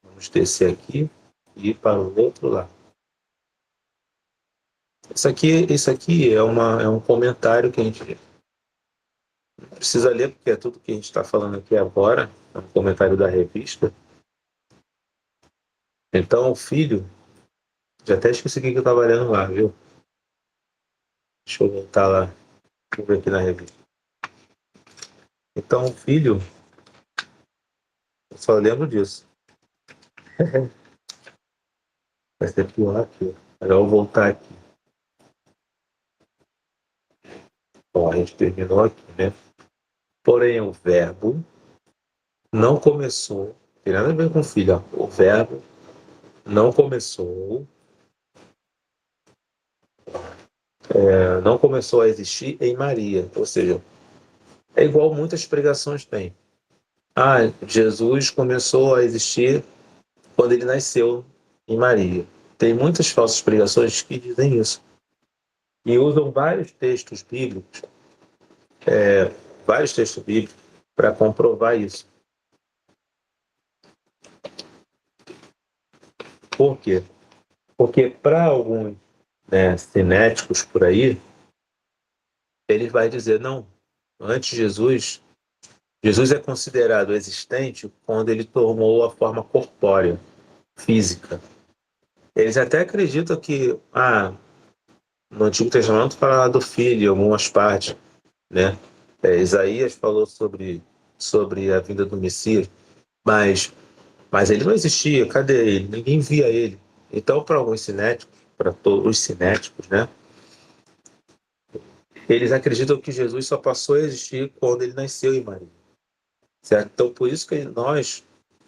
vamos descer aqui e ir para o outro lado. Isso aqui é um comentário que a gente precisa ler, porque é tudo que a gente está falando aqui agora, é um comentário da revista. Então, o Filho, já até esqueci o que eu estava lendo lá, viu? Deixa eu voltar lá, vou ver aqui na revista. Então, o Filho, eu só lembro disso. Vai ser pior aqui. Agora eu vou voltar aqui. Bom, a gente terminou aqui, né? Porém, o verbo não começou, não tem nada a ver com o filho, ó. O verbo não começou, não começou a existir em Maria. Ou seja, é igual muitas pregações têm. Jesus começou a existir quando ele nasceu em Maria. Tem muitas falsas pregações que dizem isso. E usam vários textos bíblicos para comprovar isso. Por quê? Porque para alguns cinéticos por aí, ele vai dizer, não, antes de Jesus é considerado existente quando ele tomou a forma corpórea, física. Eles até acreditam que no Antigo Testamento fala do Filho em algumas partes, né? Isaías falou sobre a vinda do Messias, mas ele não existia, cadê ele? Ninguém via ele. Então, para alguns cinéticos, para todos os cinéticos, né? Eles acreditam que Jesus só passou a existir quando ele nasceu em Maria. Certo? Então, por isso que nós,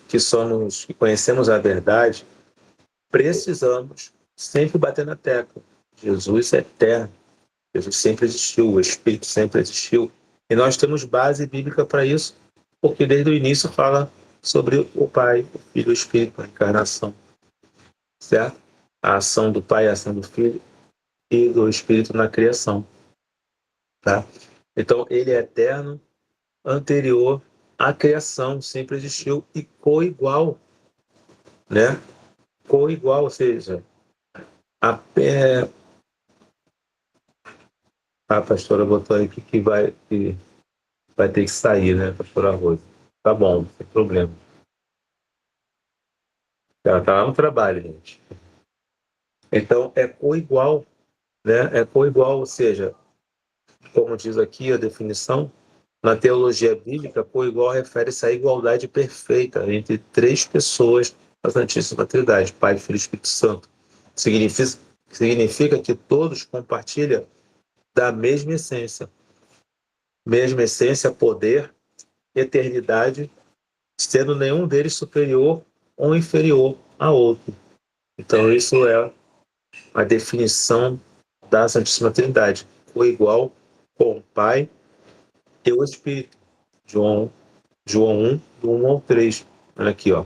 que conhecemos a verdade, precisamos sempre bater na tecla. Jesus é eterno. Jesus sempre existiu, o Espírito sempre existiu. E nós temos base bíblica para isso, porque desde o início fala sobre o Pai, o Filho e o Espírito, a encarnação. Certo? A ação do Pai, a ação do Filho e do Espírito na criação. Tá? Então, ele é eterno, anterior à criação, sempre existiu e coigual, né? Coigual, ou seja, A pastora botou aí que vai ter que sair, né, pastora Rosa? Tá bom, sem problema. Ela tá lá no trabalho, gente. Então, é coigual, né? É coigual, ou seja, como diz aqui a definição, na teologia bíblica, coigual refere-se à igualdade perfeita entre três pessoas da Santíssima Trindade, Pai, Filho e Espírito Santo. Significa que todos compartilham da mesma essência, poder, eternidade, sendo nenhum deles superior ou inferior a outro. Então, isso é a definição da Santíssima Trindade, o igual com o Pai e o Espírito. João 1, do 1 ao 3. Olha aqui, ó.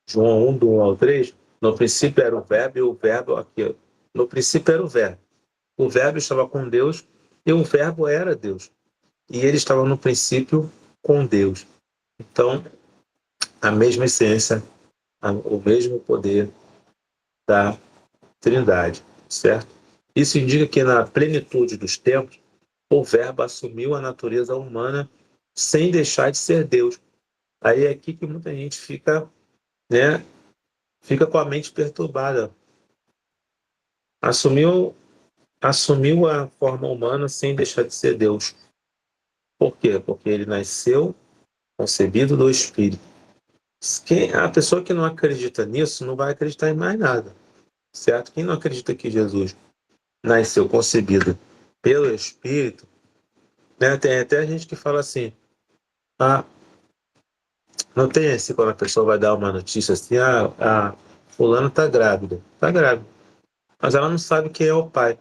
João 1, do 1 ao 3. No princípio era o verbo, e o verbo aqui, ó. No princípio era o verbo. O verbo estava com Deus e o verbo era Deus. E ele estava no princípio com Deus. Então, a mesma essência, o mesmo poder da Trindade, certo? Isso indica que na plenitude dos tempos, o verbo assumiu a natureza humana sem deixar de ser Deus. Aí é aqui que muita gente fica, né, fica com a mente perturbada. Assumiu a forma humana sem deixar de ser Deus. Por quê? Porque ele nasceu concebido do Espírito. A pessoa que não acredita nisso não vai acreditar em mais nada, certo? Quem não acredita que Jesus nasceu concebido pelo Espírito, né? Tem até gente que fala assim, ah, não tem esse quando a pessoa vai dar uma notícia assim, fulano está grávida. Está grávida. Mas ela não sabe quem é o pai.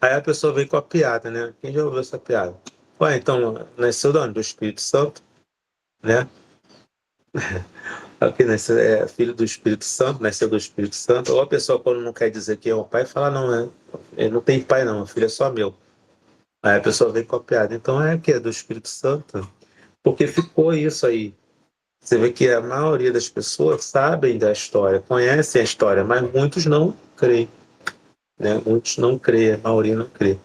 Aí a pessoa vem com a piada, né? Quem já ouviu essa piada? Ué, então, nasceu de onde? Do Espírito Santo, né? Aqui nasceu, filho do Espírito Santo, nasceu do Espírito Santo. Ou a pessoa, quando não quer dizer quem é o pai, fala, não, ele não tem pai não, o filho é só meu. Aí a pessoa vem com a piada. Então é que é do Espírito Santo. Porque ficou isso aí. Você vê que a maioria das pessoas sabem da história, conhecem a história, mas muitos não creem, né? Muitos não creem, a maioria não crê.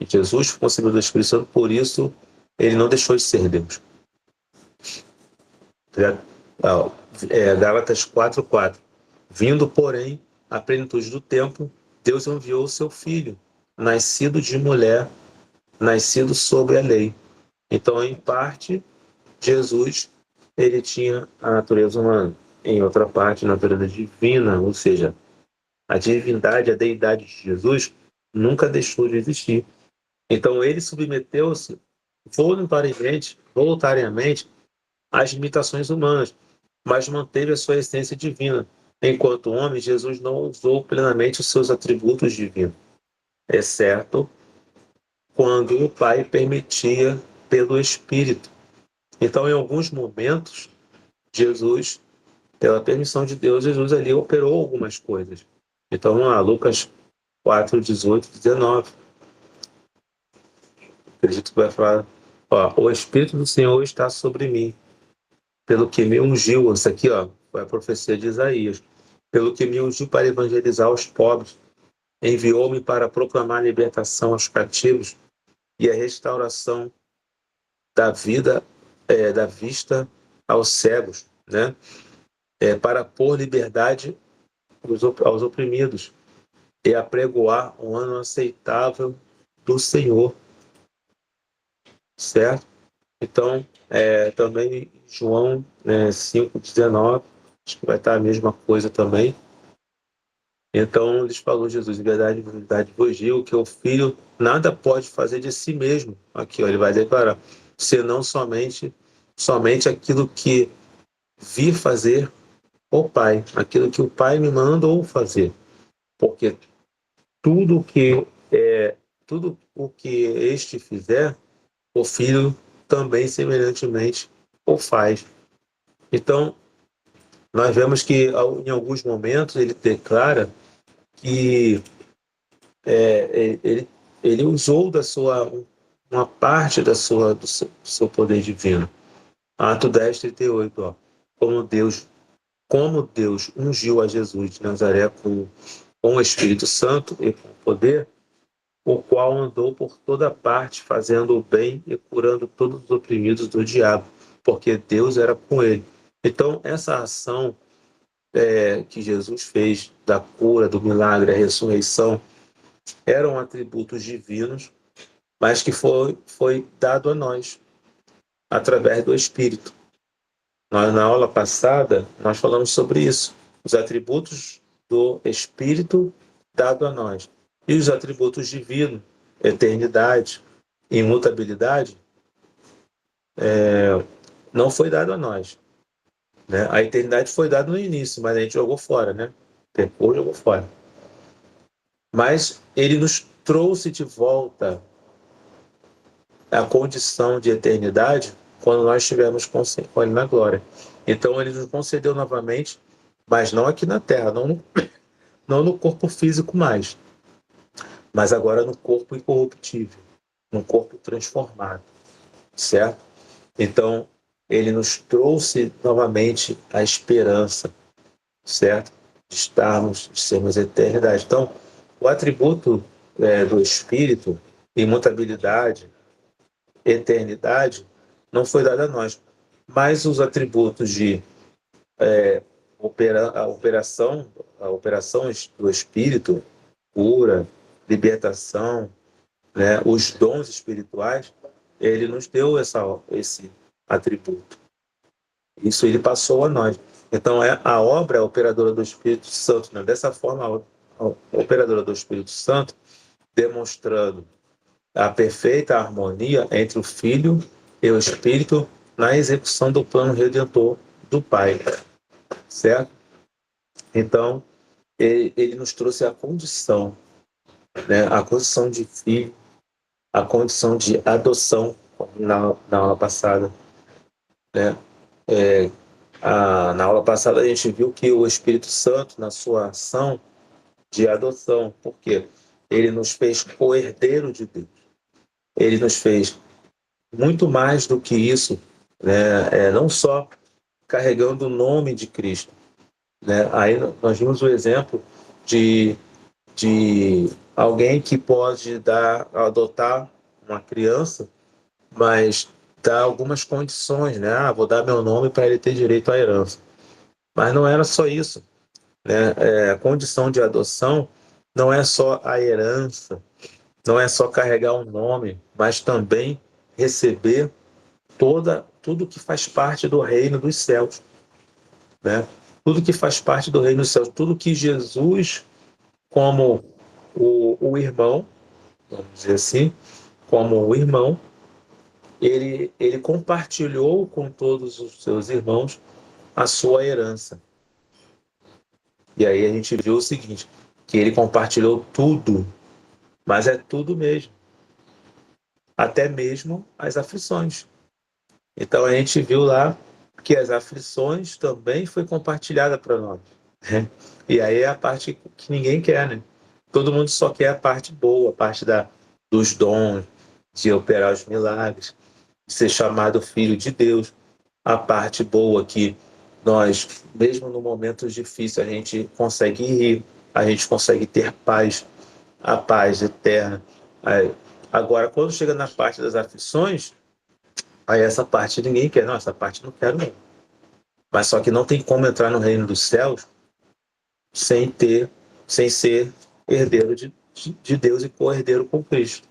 E Jesus foi concebido do Espírito Santo, por isso ele não deixou de ser Deus. Gálatas 4:4. Vindo, porém, à plenitude do tempo, Deus enviou o seu Filho, nascido de mulher, nascido sob a lei. Então, em parte, Jesus ele tinha a natureza humana, em outra parte, a natureza divina, ou seja, a divindade, a deidade de Jesus nunca deixou de existir. Então, ele submeteu-se voluntariamente às limitações humanas, mas manteve a sua essência divina. Enquanto homem, Jesus não usou plenamente os seus atributos divinos, exceto quando o Pai permitia pelo Espírito. Então, em alguns momentos, Jesus, pela permissão de Deus, Jesus ali operou algumas coisas. Então, vamos lá, Lucas 4:18-19. Acredito que vai falar, o Espírito do Senhor está sobre mim, pelo que me ungiu. Isso aqui, foi a profecia de Isaías. Pelo que me ungiu para evangelizar os pobres, enviou-me para proclamar a libertação aos cativos e a restauração da vida, da vista aos cegos, né? Para pôr liberdade aos oprimidos e apregoar um ano aceitável do Senhor, certo? Então, também João 5:19, acho que vai estar a mesma coisa também. Então, lhes falou Jesus, em verdade vos digo que o Filho nada pode fazer de si mesmo. Aqui, ele vai declarar, senão somente aquilo que vi fazer o Pai, aquilo que o Pai me mandou fazer. Porque tudo tudo o que este fizer, o Filho também semelhantemente o faz. Então, nós vemos que em alguns momentos ele declara que ele usou uma parte do seu poder divino. Ato 10:38, como Deus ungiu a Jesus de Nazaré com com o Espírito Santo e com poder, o qual andou por toda parte, fazendo o bem e curando todos os oprimidos do diabo, porque Deus era com ele. Então, essa ação que Jesus fez da cura, do milagre, a ressurreição, eram atributos divinos, mas que foi dado a nós, através do Espírito. Na aula passada, nós falamos sobre isso, os atributos do Espírito dado a nós. E os atributos divinos, eternidade, imutabilidade, não foi dado a nós. Né? A eternidade foi dada no início, mas a gente jogou fora, né? Pecou, jogou fora. Mas ele nos trouxe de volta a condição de eternidade quando nós estivemos com ele na glória. Então ele nos concedeu novamente, mas não aqui na Terra, não no corpo físico mais, mas agora no corpo incorruptível, no corpo transformado, certo? Então ele nos trouxe novamente a esperança, certo? De sermos eternidade. Então, o atributo do Espírito, imutabilidade, eternidade, não foi dado a nós. Mas os atributos de operação do Espírito, cura, libertação, né, os dons espirituais, ele nos deu esse atributo. Isso ele passou a nós. Então, a obra operadora do Espírito Santo, né? Dessa forma, a operadora do Espírito Santo, demonstrando a perfeita harmonia entre o Filho e o Espírito na execução do plano redentor do Pai, certo? Então, ele nos trouxe a condição, né? A condição de filho, a condição de adoção, na aula passada, né? Na aula passada a gente viu que o Espírito Santo, na sua ação de adoção, porque ele nos fez co-herdeiro de Deus. Ele nos fez muito mais do que isso, né? Não só carregando o nome de Cristo, né? Aí nós vimos o exemplo de alguém que pode adotar uma criança, mas dá algumas condições, né? Vou dar meu nome para ele ter direito à herança. Mas não era só isso, né? A condição de adoção não é só a herança, não é só carregar um nome, mas também receber tudo que faz parte do reino dos céus, né? Tudo que faz parte do reino dos céus, tudo que Jesus, como o irmão, vamos dizer assim, como o irmão, ele compartilhou com todos os seus irmãos a sua herança. E aí a gente viu o seguinte, que ele compartilhou tudo, mas é tudo mesmo, até mesmo as aflições. Então a gente viu lá que as aflições também foi compartilhada para nós. Né? E aí é a parte que ninguém quer, né? Todo mundo só quer a parte boa, a parte dos dons, de operar os milagres, de ser chamado filho de Deus. A parte boa que nós, mesmo no momentos difíceis, a gente consegue rir, a gente consegue ter paz, a paz eterna. Agora, quando chega na parte das aflições, aí essa parte ninguém quer. Não, essa parte não quero não. Mas só que não tem como entrar no reino dos céus sem ser herdeiro de Deus e co-herdeiro com Cristo.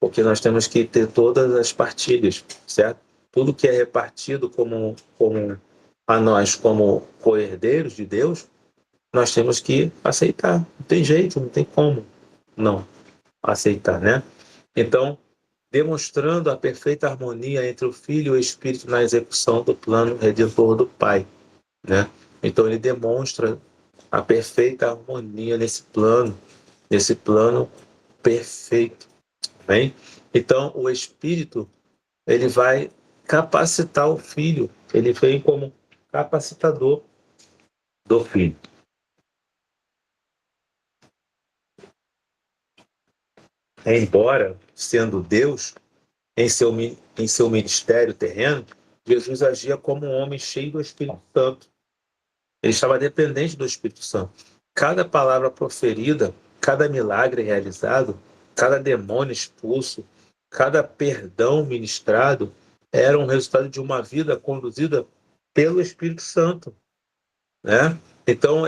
Porque nós temos que ter todas as partilhas, certo? Tudo que é repartido como a nós como co-herdeiros de Deus, nós temos que aceitar. Não tem jeito, não tem como não aceitar, né? Então, demonstrando a perfeita harmonia entre o Filho e o Espírito na execução do plano redentor do Pai, né? Então ele demonstra a perfeita harmonia nesse plano perfeito, bem? Então o Espírito, ele vai capacitar o Filho, ele vem como capacitador do Filho. Embora sendo Deus, em seu ministério terreno, Jesus agia como um homem cheio do Espírito Santo. Ele estava dependente do Espírito Santo. cada palavra proferida, cada milagre realizado, cada demônio expulso, cada perdão ministrado era um resultado de uma vida conduzida pelo Espírito Santo, né? Então,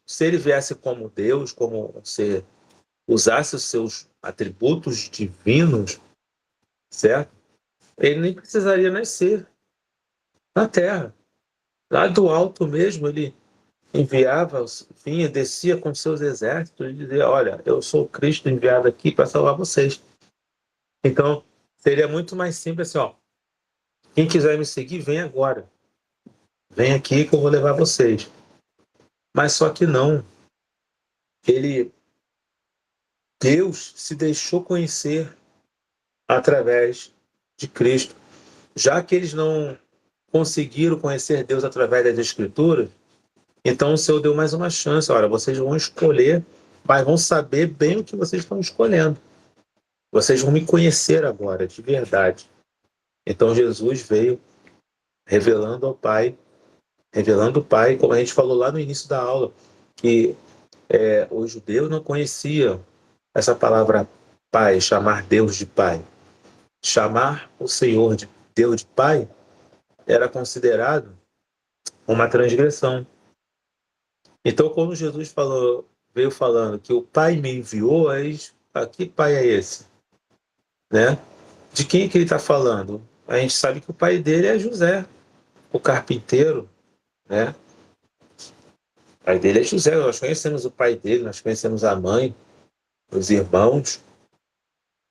se ele viesse como Deus, como um ser, usasse os seus atributos divinos, certo? Ele nem precisaria nascer na Terra. Lá do alto mesmo, ele enviava, vinha, descia com seus exércitos e dizia: olha, eu sou o Cristo enviado aqui para salvar vocês. Então, seria muito mais simples assim, ó, quem quiser me seguir, vem agora. Vem aqui que eu vou levar vocês. Mas só que não. Ele, Deus se deixou conhecer através de Cristo. Já que eles não conseguiram conhecer Deus através das Escrituras, então o Senhor deu mais uma chance. Olha, vocês vão escolher, mas vão saber bem o que vocês estão escolhendo. Vocês vão me conhecer agora, de verdade. Então Jesus veio revelando ao Pai, revelando o Pai, como a gente falou lá no início da aula, que os judeus não conheciam essa palavra Pai, chamar Deus de Pai. Chamar o Senhor de Deus de Pai era considerado uma transgressão. Então, quando Jesus veio falando que o Pai me enviou, aí, que Pai é esse? Né? De quem que ele está falando? A gente sabe que o pai dele é José, o carpinteiro, né? O pai dele é José, nós conhecemos o pai dele, nós conhecemos a mãe, os irmãos.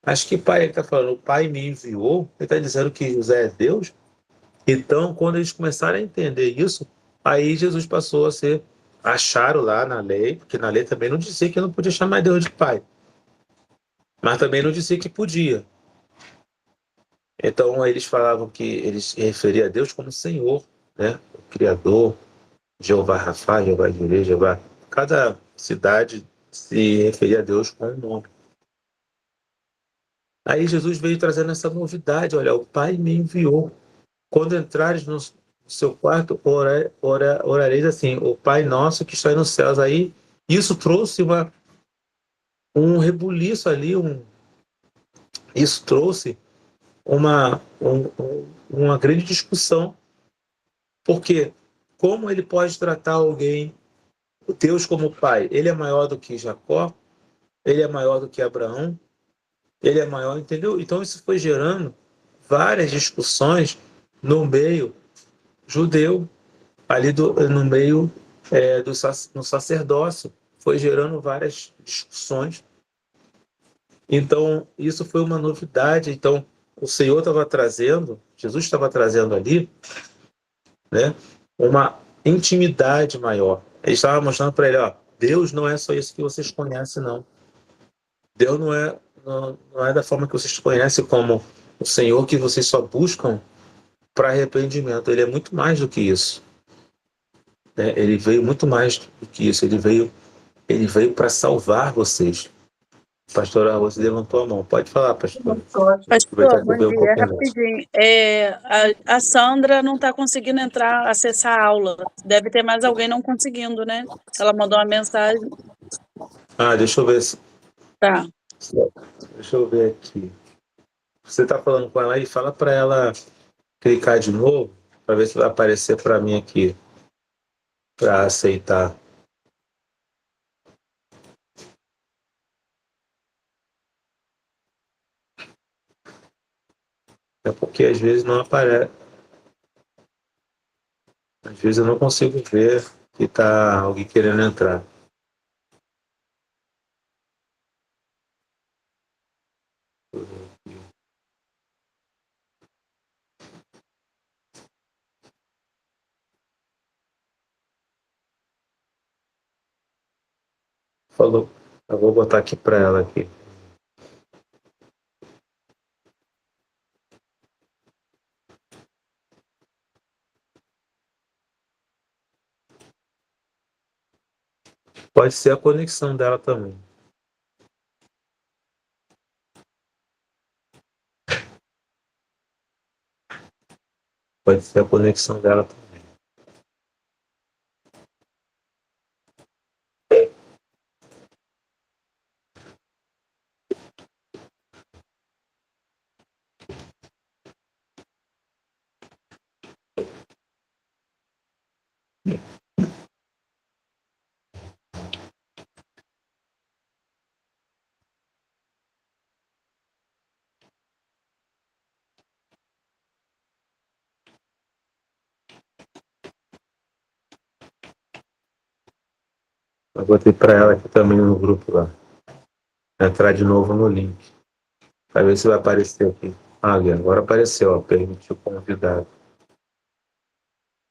Mas que pai ele está falando? O pai me enviou, ele está dizendo que José é Deus? Então, quando eles começaram a entender isso, aí Jesus passou a ser, acharam lá na lei, porque na lei também não dizia que não podia chamar Deus de pai, mas também não dizia que podia. Então, eles falavam que eles se referiam a Deus como Senhor, né? O Criador, Jeová Rafá, Jeová Jireh, Jeová. Cada cidade se referia a Deus com um nome. Aí Jesus veio trazendo essa novidade: olha, o Pai me enviou. Quando entrares no seu quarto, orareis assim: o Pai nosso que está nos céus. Aí isso trouxe um rebuliço ali, isso trouxe uma grande discussão. Porque como ele pode tratar alguém, Deus como Pai? Ele é maior do que Jacó? Ele é maior do que Abraão? Ele é maior, entendeu? Então isso foi gerando várias discussões no meio judeu, ali no meio no sacerdócio, foi gerando várias discussões. Então isso foi uma novidade. Então o Senhor estava trazendo, Jesus estava trazendo ali, né, uma intimidade maior. Ele estava mostrando para ele, ó, Deus não é só isso que vocês conhecem, não. Deus não é da forma que vocês conhecem como o Senhor que vocês só buscam para arrependimento. Ele é muito mais do que isso. Né? Ele veio muito mais do que isso. Ele veio para salvar vocês. Pastora, você levantou a mão. Pode falar, pastor. Pastor, Aproveitar que eu bom vejo um dia. pouquinho mais. Rapidinho. A Sandra não está conseguindo entrar, acessar a aula. Deve ter mais alguém não conseguindo, né? Ela mandou uma mensagem. Deixa eu ver. Tá. Deixa eu ver aqui. Você está falando com ela aí? Fala para ela clicar de novo para ver se vai aparecer para mim aqui para aceitar. É porque às vezes não aparece. Às vezes eu não consigo ver que está alguém querendo entrar. Falou. Eu vou botar aqui para ela aqui. Pode ser a conexão dela também. Pode ser a conexão dela também. Eu botei para ela aqui também no grupo lá. Entrar de novo no link. Para ver se vai aparecer aqui. Ah, agora apareceu, ó. Permitiu convidado.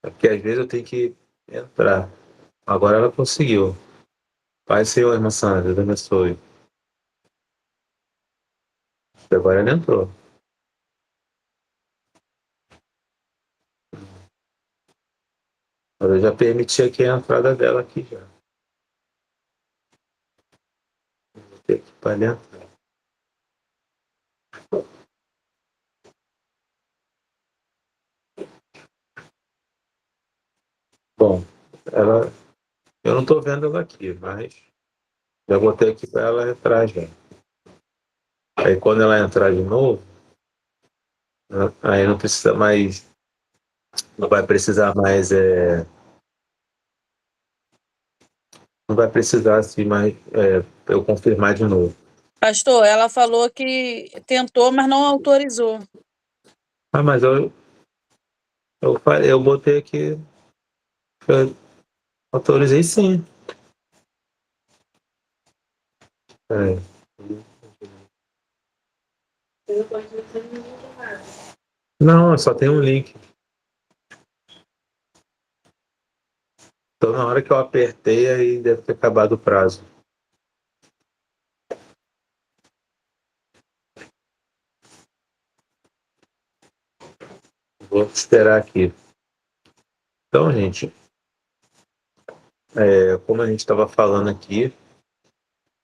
É porque às vezes eu tenho que entrar. Agora ela conseguiu. Pai, Senhor, irmã Sandra, Deus abençoe. Agora ela entrou. Eu já permiti aqui a entrada dela aqui já. Vou ter que ir para dentro. Bom, eu não estou vendo ela aqui, mas já botei aqui para ela entrar já. Aí quando ela entrar de novo, né, aí não precisa mais, não vai precisar mais, não vai precisar assim mais eu confirmar de novo. Pastor, ela falou que tentou, mas não autorizou. Ah, mas eu botei aqui, eu autorizei sim. É. Não, só tem um link. Então na hora que eu apertei, aí deve ter acabado o prazo. Vou esperar aqui. Então, gente, como a gente estava falando aqui,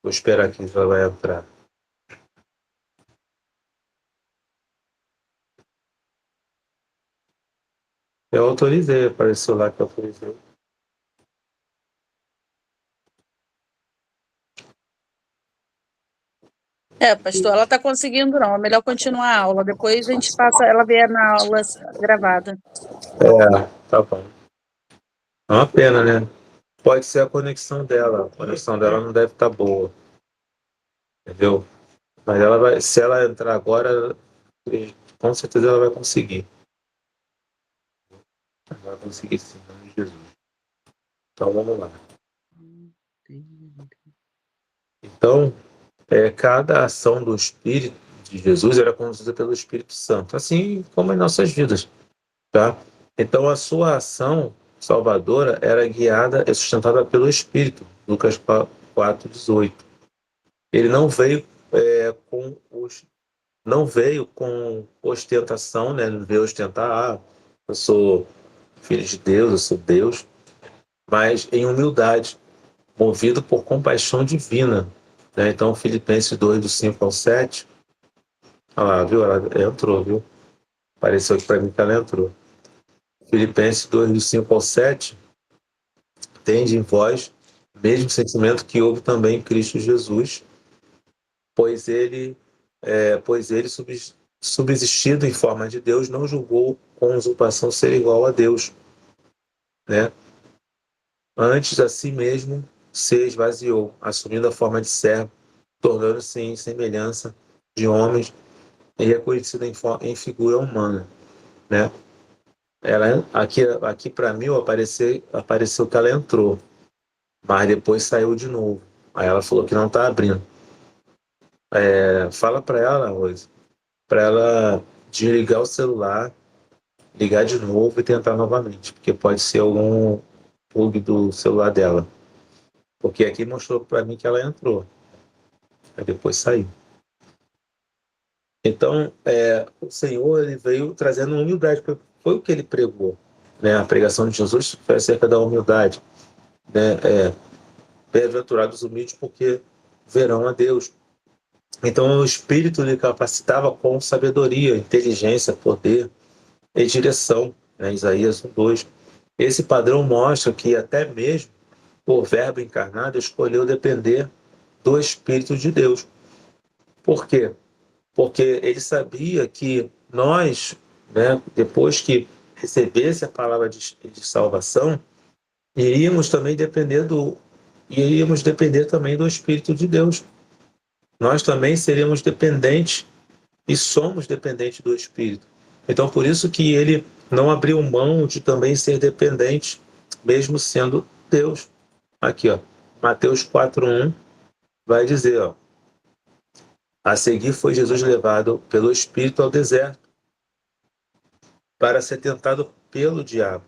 vou esperar que ela vai entrar. Eu autorizei, apareceu lá que eu autorizei. Pastor, ela está conseguindo não. É melhor continuar a aula. Depois a gente passa, ela vê na aula gravada. Tá bom. É uma pena, né? Pode ser a conexão dela. A conexão dela não deve estar boa. Entendeu? Mas ela vai, se ela entrar agora, com certeza ela vai conseguir. Ela vai conseguir sim, em nome de Jesus. Então vamos lá. Então, cada ação do Espírito de Jesus era conduzida pelo Espírito Santo, assim como em nossas vidas, tá? Então, a sua ação salvadora era guiada e sustentada pelo Espírito, Lucas 4:18. Ele não veio com ostentação, né? Não veio ostentar, eu sou filho de Deus, eu sou Deus, mas em humildade, movido por compaixão divina, né? Então, Filipenses 2, do 5 ao 7, olha lá, viu? Ela entrou, viu? Pareceu que para mim que ela entrou. Filipenses 2, do 5 ao 7, tende em vós o mesmo sentimento que houve também em Cristo Jesus, pois ele, subsistindo em forma de Deus, não julgou com usurpação ser igual a Deus, né? Antes a si mesmo se esvaziou, assumindo a forma de servo, tornando-se em semelhança de homens e reconhecido em figura humana, né? Ela aqui para mim apareceu que ela entrou, mas depois saiu de novo. Aí ela falou que não está abrindo. Fala para ela, Rose, para ela desligar o celular, ligar de novo e tentar novamente, porque pode ser algum bug do celular dela. Porque aqui mostrou para mim que ela entrou, aí depois saiu. Então, o Senhor ele veio trazendo humildade, foi o que ele pregou, né? A pregação de Jesus foi acerca da humildade, né? Bem-aventurados os humildes, porque verão a Deus. Então, o Espírito lhe capacitava com sabedoria, inteligência, poder e direção, né? Isaías 1:2. Esse padrão mostra que até mesmo o Verbo encarnado escolheu depender do Espírito de Deus. Por quê? Porque ele sabia que nós, né, depois que recebesse a palavra de salvação, iríamos depender também do Espírito de Deus. Nós também seríamos dependentes e somos dependentes do Espírito. Então, por isso que ele não abriu mão de também ser dependente, mesmo sendo Deus. Aqui, ó. Mateus 4:1 vai dizer, ó, a seguir foi Jesus levado pelo Espírito ao deserto para ser tentado pelo diabo,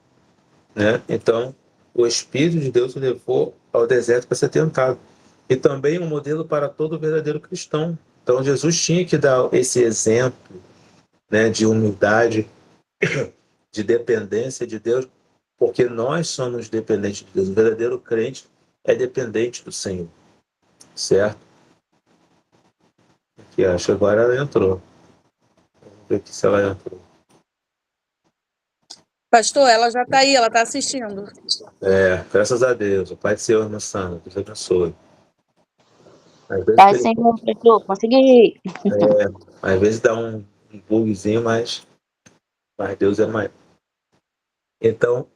né? Então, o Espírito de Deus o levou ao deserto para ser tentado. E também um modelo para todo verdadeiro cristão. Então, Jesus tinha que dar esse exemplo, né, de humildade, de dependência de Deus, porque nós somos dependentes de Deus. O verdadeiro crente é dependente do Senhor, certo? Que acho que agora ela entrou. Vamos ver aqui se ela entrou. Pastor, ela já está aí, ela está assistindo. Graças a Deus. O Pai do Senhor, meu santo, Deus abençoe. Paz, Senhor, pastor, consegui. Às vezes dá um bugzinho, mas Deus é maior. Então,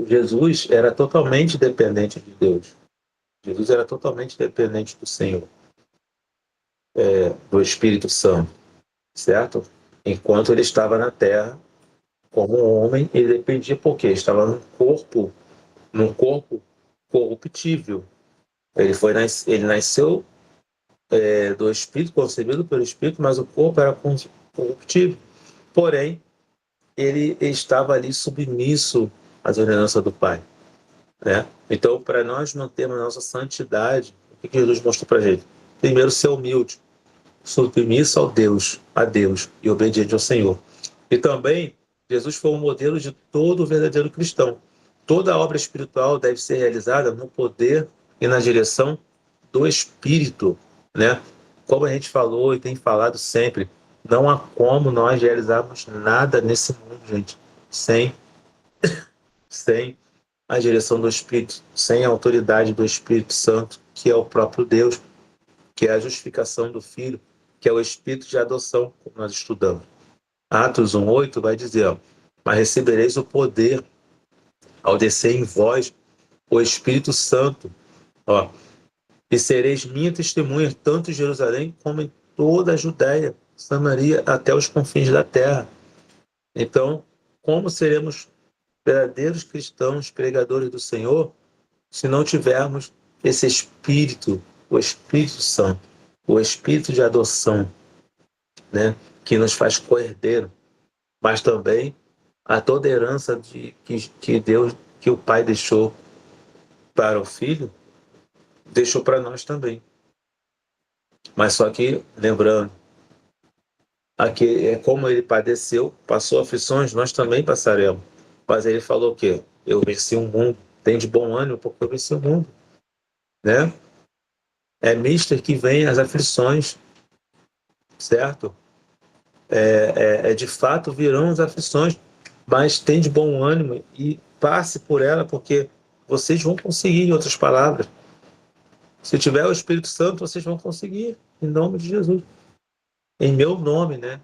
Jesus era totalmente dependente de Deus. Jesus era totalmente dependente do Senhor, do Espírito Santo, certo? Enquanto ele estava na terra, como homem, ele dependia porque estava num corpo corruptível. Ele nasceu do Espírito, concebido pelo Espírito, mas o corpo era corruptível. Porém, ele estava ali submisso às ordenanças do Pai, né? Então, para nós mantermos a nossa santidade, o que Jesus mostrou para a gente? Primeiro, ser humilde, submisso a Deus e obediente ao Senhor. E também, Jesus foi um modelo de todo verdadeiro cristão. Toda obra espiritual deve ser realizada no poder e na direção do Espírito, né? Como a gente falou e tem falado sempre, não há como nós realizarmos nada nesse mundo, gente, sem a direção do Espírito, sem a autoridade do Espírito Santo, que é o próprio Deus, que é a justificação do Filho, que é o Espírito de adoção, como nós estudamos. Atos 1:8 vai dizer, ó, mas recebereis o poder ao descer em vós o Espírito Santo, ó, e sereis minha testemunha tanto em Jerusalém como em toda a Judéia, Samaria, até os confins da terra. Então, como seremos verdadeiros cristãos, pregadores do Senhor, se não tivermos esse Espírito, o Espírito Santo, o Espírito de adoção, né, que nos faz co-herdeiro, mas também a toda herança que Deus, que o Pai deixou para o Filho, deixou para nós também. Mas só que, lembrando, aqui é como ele padeceu, passou aflições, nós também passaremos. Mas ele falou o quê? Eu venci o mundo. Tem de bom ânimo porque eu venci o mundo, né? É mister que vem as aflições, certo? De fato virão as aflições, mas tem de bom ânimo e passe por ela, porque vocês vão conseguir, em outras palavras. Se tiver o Espírito Santo, vocês vão conseguir, em nome de Jesus. Em meu nome, né?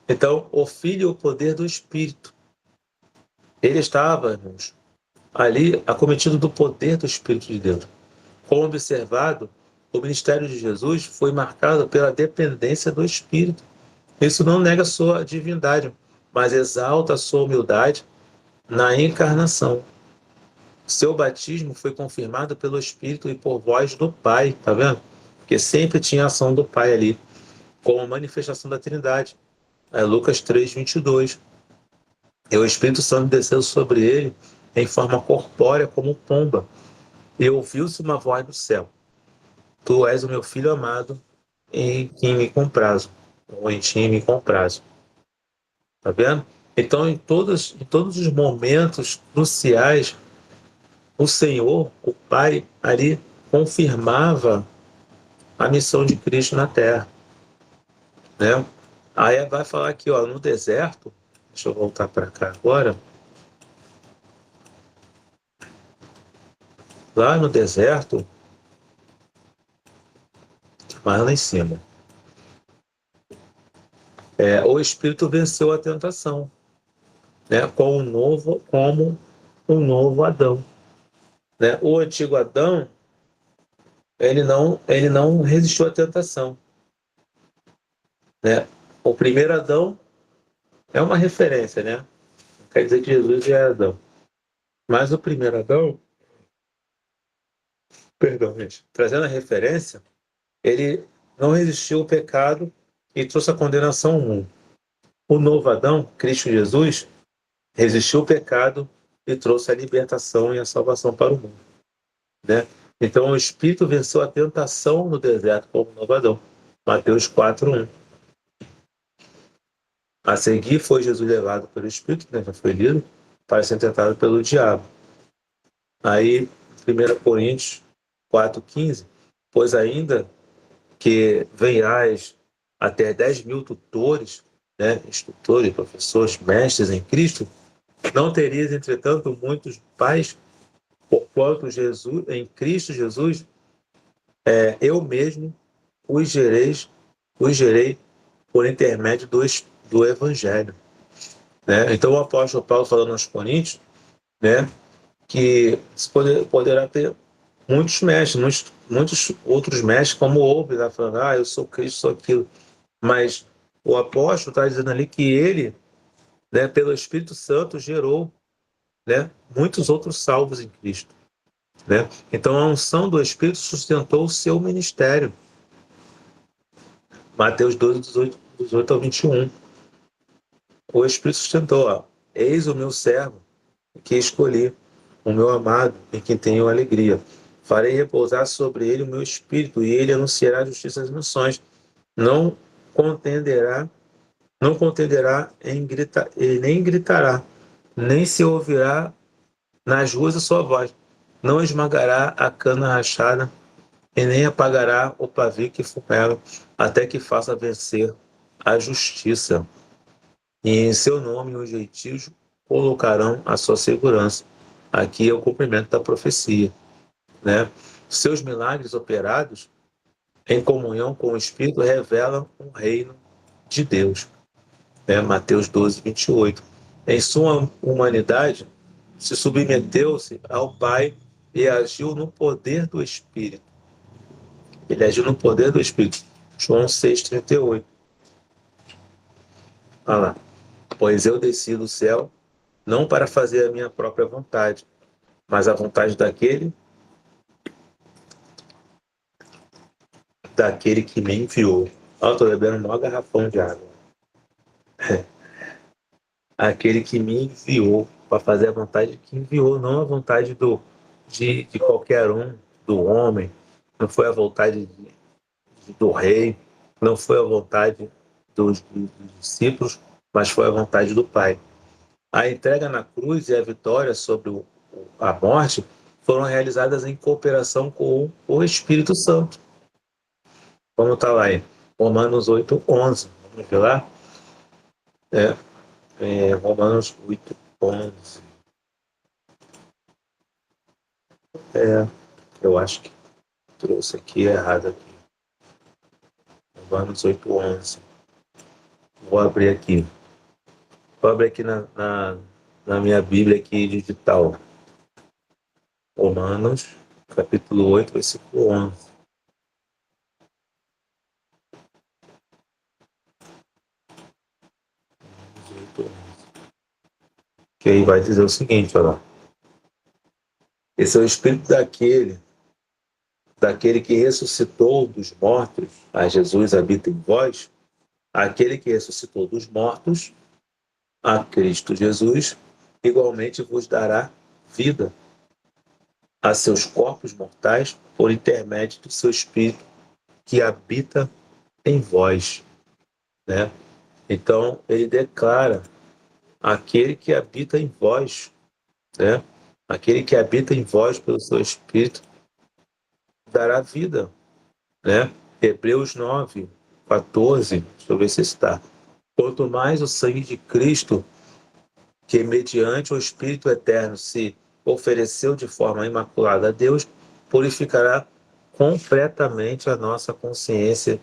Então, o Filho e o poder do Espírito. Ele estava, irmãos, ali acometido do poder do Espírito de Deus. Como observado, o ministério de Jesus foi marcado pela dependência do Espírito. Isso não nega sua divindade, mas exalta a sua humildade na encarnação. Seu batismo foi confirmado pelo Espírito e por voz do Pai, tá vendo? Porque sempre tinha a ação do Pai ali, como manifestação da Trindade. Lucas 3:22. E o Espírito Santo desceu sobre ele em forma corpórea como pomba. E ouviu-se uma voz do céu: Tu és o meu filho amado, em quem me comprazo, ou em ti me comprazo. Tá vendo? Então, em todos os momentos cruciais, o Senhor, o Pai, ali confirmava a missão de Cristo na Terra, né? Aí vai falar aqui, ó, no deserto, deixa eu voltar para cá agora, lá no deserto, mais lá em cima, o Espírito venceu a tentação, né? Como um novo Adão, né? O antigo Adão, ele não resistiu à tentação, né? O primeiro Adão é uma referência, né? Não quer dizer que Jesus é Adão. Mas o primeiro Adão, Perdão, gente. Trazendo a referência, ele não resistiu ao pecado e trouxe a condenação ao mundo. O novo Adão, Cristo Jesus, resistiu ao pecado e trouxe a libertação e a salvação para o mundo, né? Então o Espírito venceu a tentação no deserto como novo Adão. Mateus 4:1. A seguir foi Jesus levado pelo Espírito, né, já foi lido, para ser tentado pelo diabo. Aí, 1 Coríntios 4:15, pois ainda que venhais a ter 10.000 tutores, né, instrutores, professores, mestres em Cristo, não terias, entretanto, muitos pais, porquanto Jesus, em Cristo Jesus, eu mesmo os gerei por intermédio do Evangelho. Né? Então, o apóstolo Paulo falando aos Coríntios, né, que poderá ter muitos mestres, muitos outros mestres, como houve, lá falando, eu sou Cristo, sou aquilo. Mas o apóstolo está dizendo ali que ele, né, pelo Espírito Santo, gerou, né, muitos outros salvos em Cristo. Né? Então, a unção do Espírito sustentou o seu ministério. Mateus 12, 18 ao 21. O Espírito sustentou, eis o meu servo, que escolhi, o meu amado, em quem tenho alegria. Farei repousar sobre ele o meu espírito, e ele anunciará a justiça às nações. Não contenderá e nem gritará, nem se ouvirá nas ruas a sua voz. Não esmagará a cana rachada, e nem apagará o pavio que fumega, até que faça vencer a justiça. E em seu nome os gentios colocarão a sua segurança. Aqui é o cumprimento da profecia. Né? Seus milagres operados em comunhão com o Espírito revelam o reino de Deus. Né? Mateus 12, 28. Em sua humanidade, se submeteu-se ao Pai e agiu no poder do Espírito. Ele agiu no poder do Espírito. João 6, 38. Olha lá. Pois eu desci do céu, não para fazer a minha própria vontade, mas a vontade daquele que me enviou. Eu estou bebendo um maior garrafão de água. Aquele que me enviou para fazer a vontade que enviou, não a vontade de qualquer um, do homem, não foi a vontade do rei, não foi a vontade dos discípulos, mas foi a vontade do Pai. A entrega na cruz e a vitória sobre a morte foram realizadas em cooperação com o Espírito Santo. Como está lá em Romanos 8, 11. Vamos ver lá? Romanos 8, 11. Eu acho que trouxe aqui errado. Romanos 8, 11. Vou abrir aqui. Vou abrir aqui na minha Bíblia aqui digital. Romanos, capítulo 8, versículo 11. Que aí vai dizer o seguinte, olha lá. Esse é o espírito daquele que ressuscitou dos mortos, a Jesus habita em vós, aquele que ressuscitou dos mortos, a Cristo Jesus, igualmente vos dará vida a seus corpos mortais por intermédio do seu espírito que habita em vós. Né? Então, ele declara aquele que habita em vós, né? Aquele que habita em vós pelo seu Espírito dará vida, né? Hebreus 9, 14, deixa eu ver se está. Quanto mais o sangue de Cristo, que mediante o Espírito eterno se ofereceu de forma imaculada a Deus, purificará completamente a nossa consciência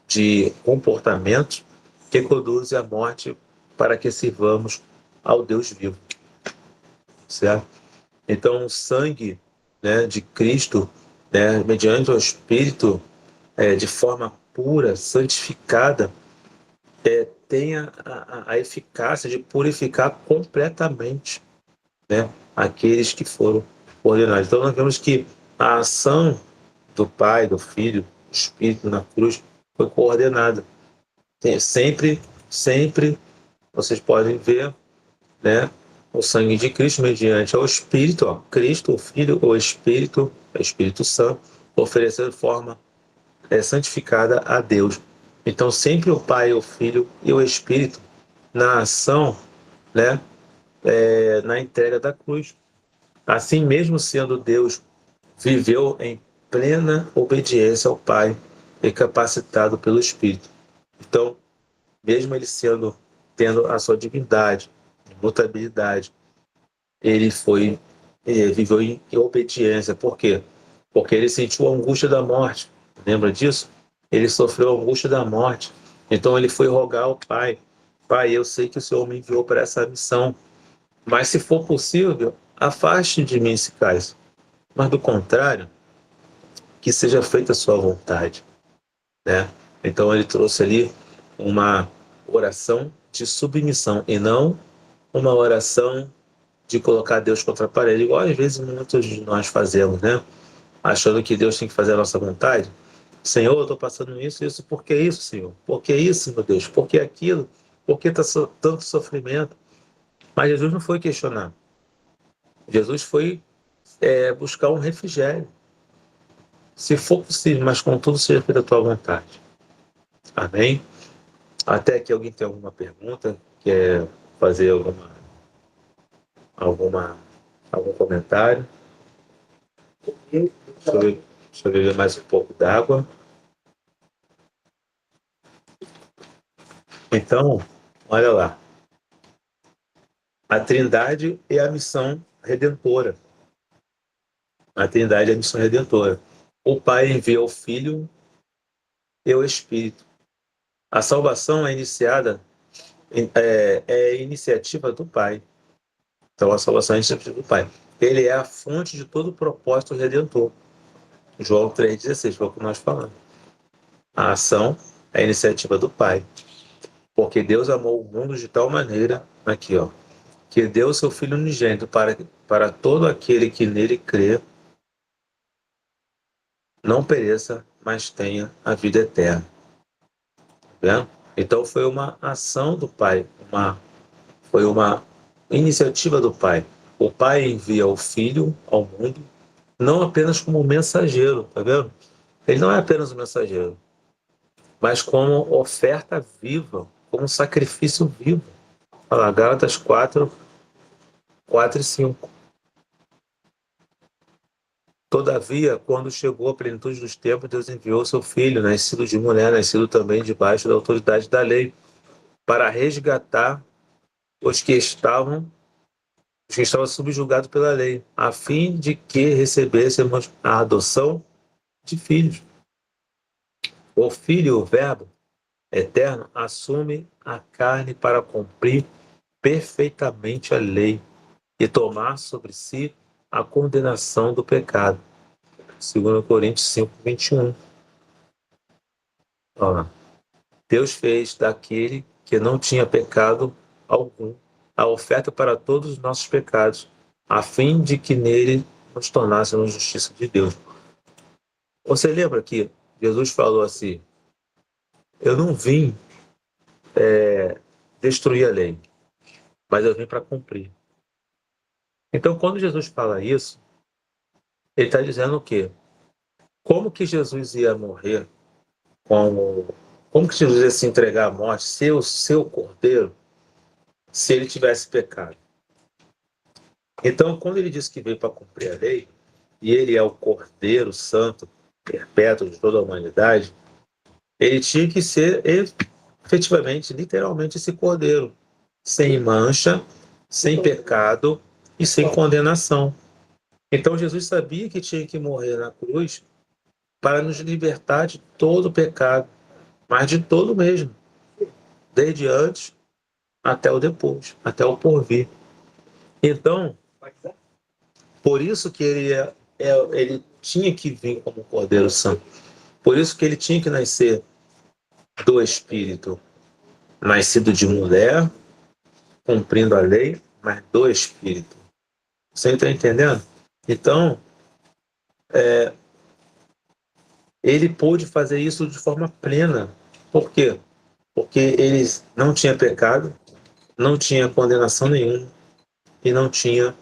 de comportamentos que conduzem à morte para que sirvamos ao Deus vivo. Certo? Então, o sangue, né, de Cristo, né, mediante o Espírito, de forma pura, santificada, tem a eficácia de purificar completamente, né, aqueles que foram ordenados. Então, nós vemos que a ação do Pai, do Filho, do Espírito na cruz foi coordenada. Sempre vocês podem ver, né, o sangue de Cristo mediante ao Espírito, ó, Cristo, o Filho, o Espírito Santo, oferecendo de forma santificada a Deus. Então sempre o Pai, o Filho e o Espírito na ação, né, na entrega da cruz. Assim mesmo sendo Deus, viveu em plena obediência ao Pai e capacitado pelo Espírito. Então, mesmo ele tendo a sua divindade, imutabilidade, ele viveu em obediência. Por quê? Porque ele sentiu a angústia da morte. Lembra disso? Ele sofreu a angústia da morte. Então ele foi rogar ao Pai: Pai, eu sei que o Senhor me enviou para essa missão, mas se for possível, afaste de mim esse cálice. Mas do contrário, que seja feita a sua vontade, né? Então ele trouxe ali uma oração de submissão e não uma oração de colocar Deus contra a parede, igual às vezes muitos de nós fazemos, né? Achando que Deus tem que fazer a nossa vontade. Senhor, eu estou passando isso, por que isso, Senhor? Por que isso, meu Deus? Por que aquilo? Por que tanto sofrimento? Mas Jesus não foi questionar. Jesus foi buscar um refrigério. Se for possível, mas contudo seja feita a tua vontade. Amém? Até aqui alguém tem alguma pergunta? Quer fazer algum comentário? Deixa eu beber mais um pouco d'água. Então, olha lá. A Trindade é a missão redentora. A Trindade é a missão redentora. O Pai envia o Filho e o Espírito. A salvação é iniciada, é iniciativa do Pai. Então, a salvação é iniciativa do Pai. Ele é a fonte de todo o propósito redentor. João 3,16, foi o que nós falamos. A ação é a iniciativa do Pai. Porque Deus amou o mundo de tal maneira, aqui ó, que deu o seu Filho unigênito para todo aquele que nele crê, não pereça, mas tenha a vida eterna. Tá vendo? Então foi uma ação do Pai, foi uma iniciativa do Pai. O Pai envia o Filho ao mundo, não apenas como mensageiro, tá vendo? Ele não é apenas um mensageiro, mas como oferta viva, como sacrifício vivo. Olha lá, Gálatas 4 e 5. Todavia, quando chegou a plenitude dos tempos, Deus enviou seu Filho, nascido de mulher, nascido também debaixo da autoridade da lei, para resgatar os que estavam subjugados pela lei, a fim de que recebêssemos a adoção de filhos. O Filho, o Verbo eterno, assume a carne para cumprir perfeitamente a lei e tomar sobre si a condenação do pecado. 2 Coríntios 5:21. Deus fez daquele que não tinha pecado algum a oferta para todos os nossos pecados, a fim de que nele nos tornássemos justiça de Deus. Você lembra que Jesus falou assim: eu não vim destruir a lei, mas eu vim para cumprir. Então, quando Jesus fala isso, ele está dizendo o quê? Como que Jesus ia morrer? Como que Jesus ia se entregar à morte, ser o seu cordeiro, se ele tivesse pecado? Então, quando ele diz que veio para cumprir a lei, e ele é o cordeiro santo, perpétuo de toda a humanidade, ele tinha que ser efetivamente, literalmente, esse cordeiro, sem mancha, sem pecado e sem condenação. Então, Jesus sabia que tinha que morrer na cruz para nos libertar de todo o pecado, mas de todo mesmo, desde antes até o depois, até o porvir. Então, por isso que ele tinha que vir como Cordeiro Santo. Por isso que ele tinha que nascer do Espírito, nascido de mulher, cumprindo a lei, mas do Espírito. Você está entendendo? Então, ele pôde fazer isso de forma plena. Por quê? Porque ele não tinha pecado, não tinha condenação nenhuma e não tinha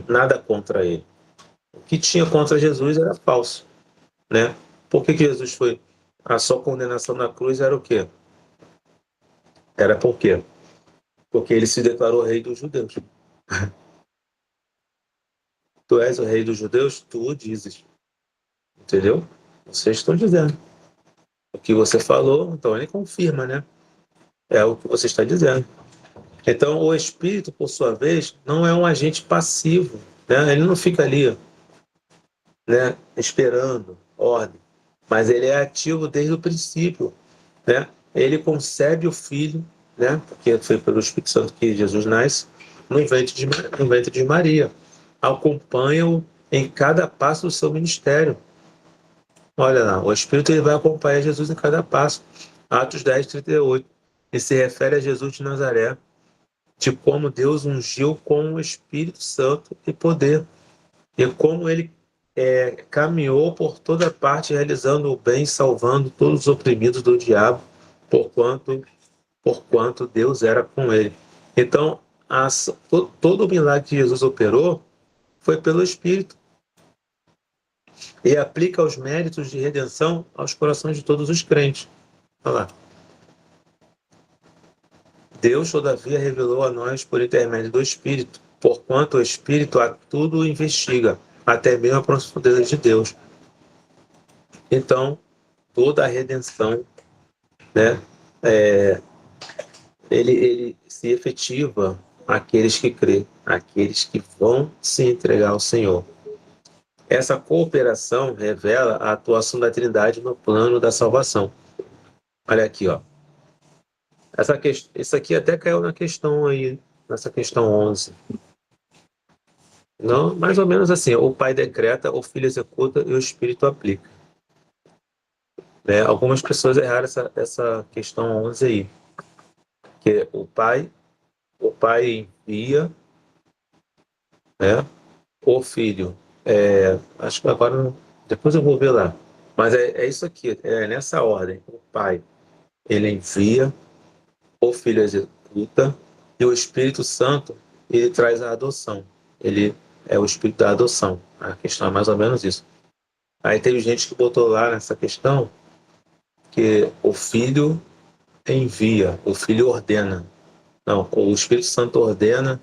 nada contra ele. O que tinha contra Jesus era falso, né? Por que Jesus foi? A sua condenação na cruz era o quê? Era por quê? Porque ele se declarou rei dos judeus. Tu és o rei dos judeus? Tu o dizes. Entendeu? Vocês estão dizendo. O que você falou, então ele confirma, né? É o que você está dizendo. Então, o Espírito, por sua vez, não é um agente passivo, né? Ele não fica ali, né, esperando ordem, mas ele é ativo desde o princípio, né? Ele concebe o Filho, né? Porque foi pelo Espírito Santo que Jesus nasce no ventre de Maria. Acompanha-o em cada passo do seu ministério. Olha lá, o Espírito ele vai acompanhar Jesus em cada passo. Atos 10, 38. E se refere a Jesus de Nazaré, de como Deus ungiu com o Espírito Santo e poder, e como ele caminhou por toda parte, realizando o bem, salvando todos os oprimidos do diabo, porquanto Deus era com ele. Então, todo o milagre que Jesus operou foi pelo Espírito, e aplica os méritos de redenção aos corações de todos os crentes. Olha lá. Deus, todavia, revelou a nós por intermédio do Espírito, porquanto o Espírito a tudo investiga, até mesmo a profundeza de Deus. Então, toda a redenção, né, ele se efetiva àqueles que crêem, àqueles que vão se entregar ao Senhor. Essa cooperação revela a atuação da Trindade no plano da salvação. Olha aqui, ó. Isso aqui até caiu na questão aí, nessa questão 11. Não, mais ou menos assim, o Pai decreta, o Filho executa e o Espírito aplica. Né? Algumas pessoas erraram essa questão 11 aí. Que o Pai envia, né? O Filho. Acho que agora, depois eu vou ver lá. Mas é isso aqui, é nessa ordem. O Pai, ele envia, o Filho executa e o Espírito Santo, ele traz a adoção. Ele é o Espírito da adoção. A questão é mais ou menos isso. Aí teve gente que botou lá nessa questão que o Filho envia, o Filho ordena. Não, o Espírito Santo ordena,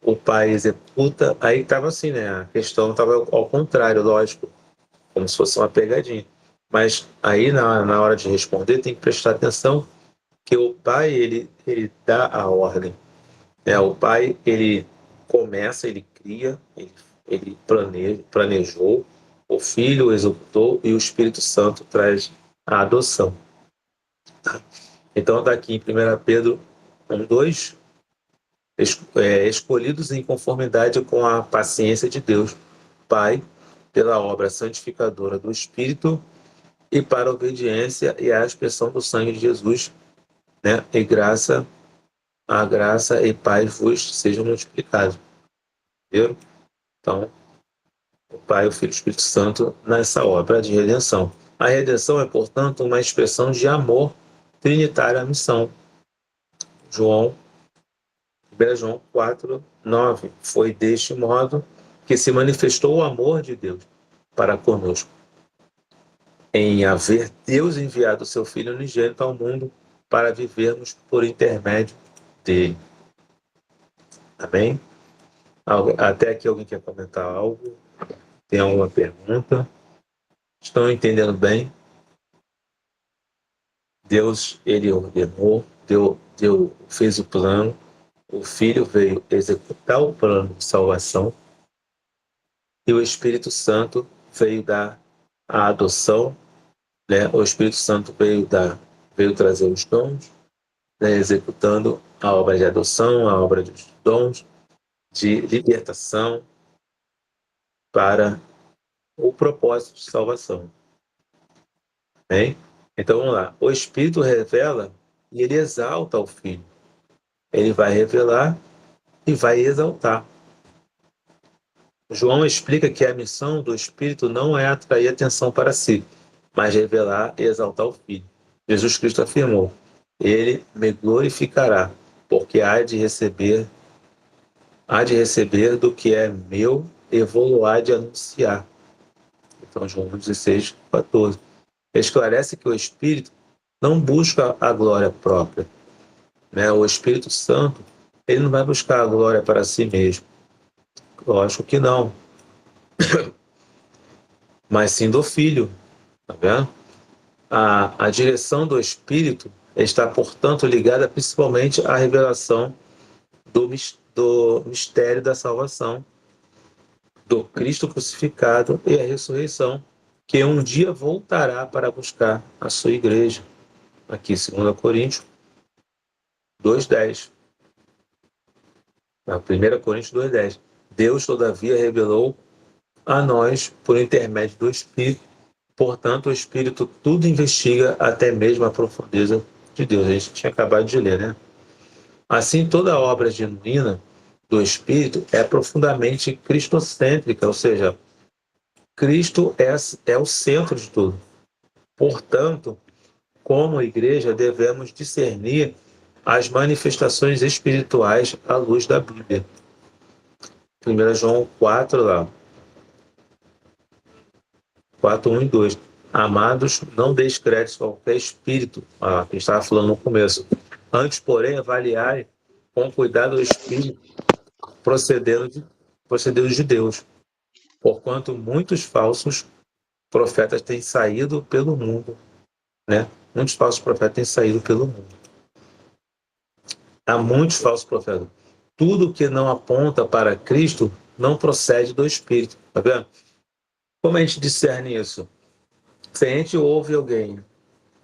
o Pai executa. Aí estava assim, né? A questão estava ao contrário, lógico, como se fosse uma pegadinha. Mas aí, na hora de responder, tem que prestar atenção que o Pai, ele dá a ordem. O Pai, ele começa, ele cria, ele planejou, o Filho executou e o Espírito Santo traz a adoção. Então está aqui em 1 Pedro 1:2, escolhidos em conformidade com a paciência de Deus, Pai, pela obra santificadora do Espírito e para a obediência e a expressão do sangue de Jesus, né? A graça e paz vos sejam multiplicados. Entendeu? Então, o Pai, o Filho e o Espírito Santo nessa obra de redenção. A redenção é, portanto, uma expressão de amor trinitário à missão. 1 João 4:9. Foi deste modo que se manifestou o amor de Deus para conosco, em haver Deus enviado o seu Filho unigênito ao mundo para vivermos por intermédio dele. Amém? Até aqui alguém quer comentar algo? Tem alguma pergunta? Estão entendendo bem? Deus, ele ordenou, fez o plano, o Filho veio executar o plano de salvação e o Espírito Santo veio dar a adoção, né? O Espírito Santo veio trazer os dons, né? Executando a obra de adoção, a obra dos dons, de libertação para o propósito de salvação. Bem? Então vamos lá. O Espírito revela e ele exalta o Filho. Ele vai revelar e vai exaltar. João explica que a missão do Espírito não é atrair atenção para si, mas revelar e exaltar o Filho. Jesus Cristo afirmou: ele me glorificará, porque há de receber do que é meu e vou-lo-á de anunciar. Então, João 16:14. Esclarece que o Espírito não busca a glória própria, né? O Espírito Santo, ele não vai buscar a glória para si mesmo. Lógico que não. Mas sim do Filho, tá vendo? A direção do Espírito está, portanto, ligada principalmente à revelação do mistério da salvação, do Cristo crucificado e a ressurreição, que um dia voltará para buscar a sua igreja. Aqui, 2 Coríntios 2:10. 1 Coríntios 2:10. Deus, todavia, revelou a nós por intermédio do Espírito. Portanto, o Espírito tudo investiga, até mesmo a profundeza de Deus. A gente tinha acabado de ler, né? Assim, toda obra genuína do Espírito é profundamente cristocêntrica, ou seja, Cristo é o centro de tudo. Portanto, como igreja, devemos discernir as manifestações espirituais à luz da Bíblia. 1 João 4, lá. 4, 1 e 2. Amados, não deis crédito a qualquer espírito, que a gente estava falando no começo. Antes, porém, avaliai com cuidado o espírito procedendo de Deus. Porquanto muitos falsos profetas têm saído pelo mundo, né? Muitos falsos profetas têm saído pelo mundo. Há muitos falsos profetas. Tudo que não aponta para Cristo não procede do Espírito. Tá vendo? Como a gente discerne isso? Se a gente ouve alguém,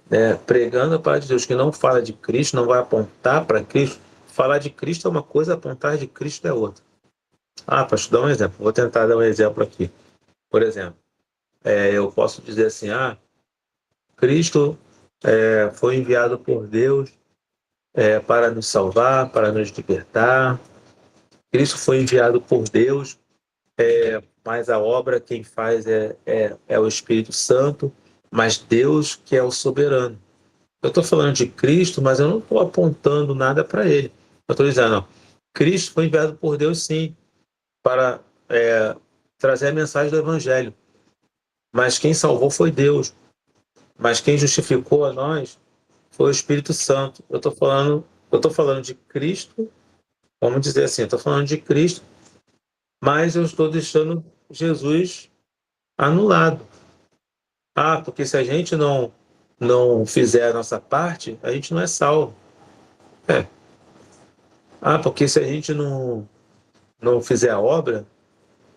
né, pregando a palavra de Deus que não fala de Cristo, não vai apontar para Cristo, falar de Cristo é uma coisa, apontar de Cristo é outra. Pastor, dá um exemplo. Vou tentar dar um exemplo aqui. Por exemplo, eu posso dizer assim, Cristo foi enviado por Deus para nos salvar, para nos libertar. Cristo foi enviado por Deus, mas a obra quem faz é o Espírito Santo, mas Deus que é o soberano. Eu estou falando de Cristo, mas eu não estou apontando nada para ele. Eu estou dizendo, Cristo foi enviado por Deus, sim, para trazer a mensagem do Evangelho. Mas quem salvou foi Deus. Mas quem justificou a nós foi o Espírito Santo. Eu estou falando de Cristo, vamos dizer assim, eu estou falando de Cristo, mas eu estou deixando Jesus anulado. Porque se a gente não fizer a nossa parte, a gente não é salvo. Porque se a gente não fizer a obra,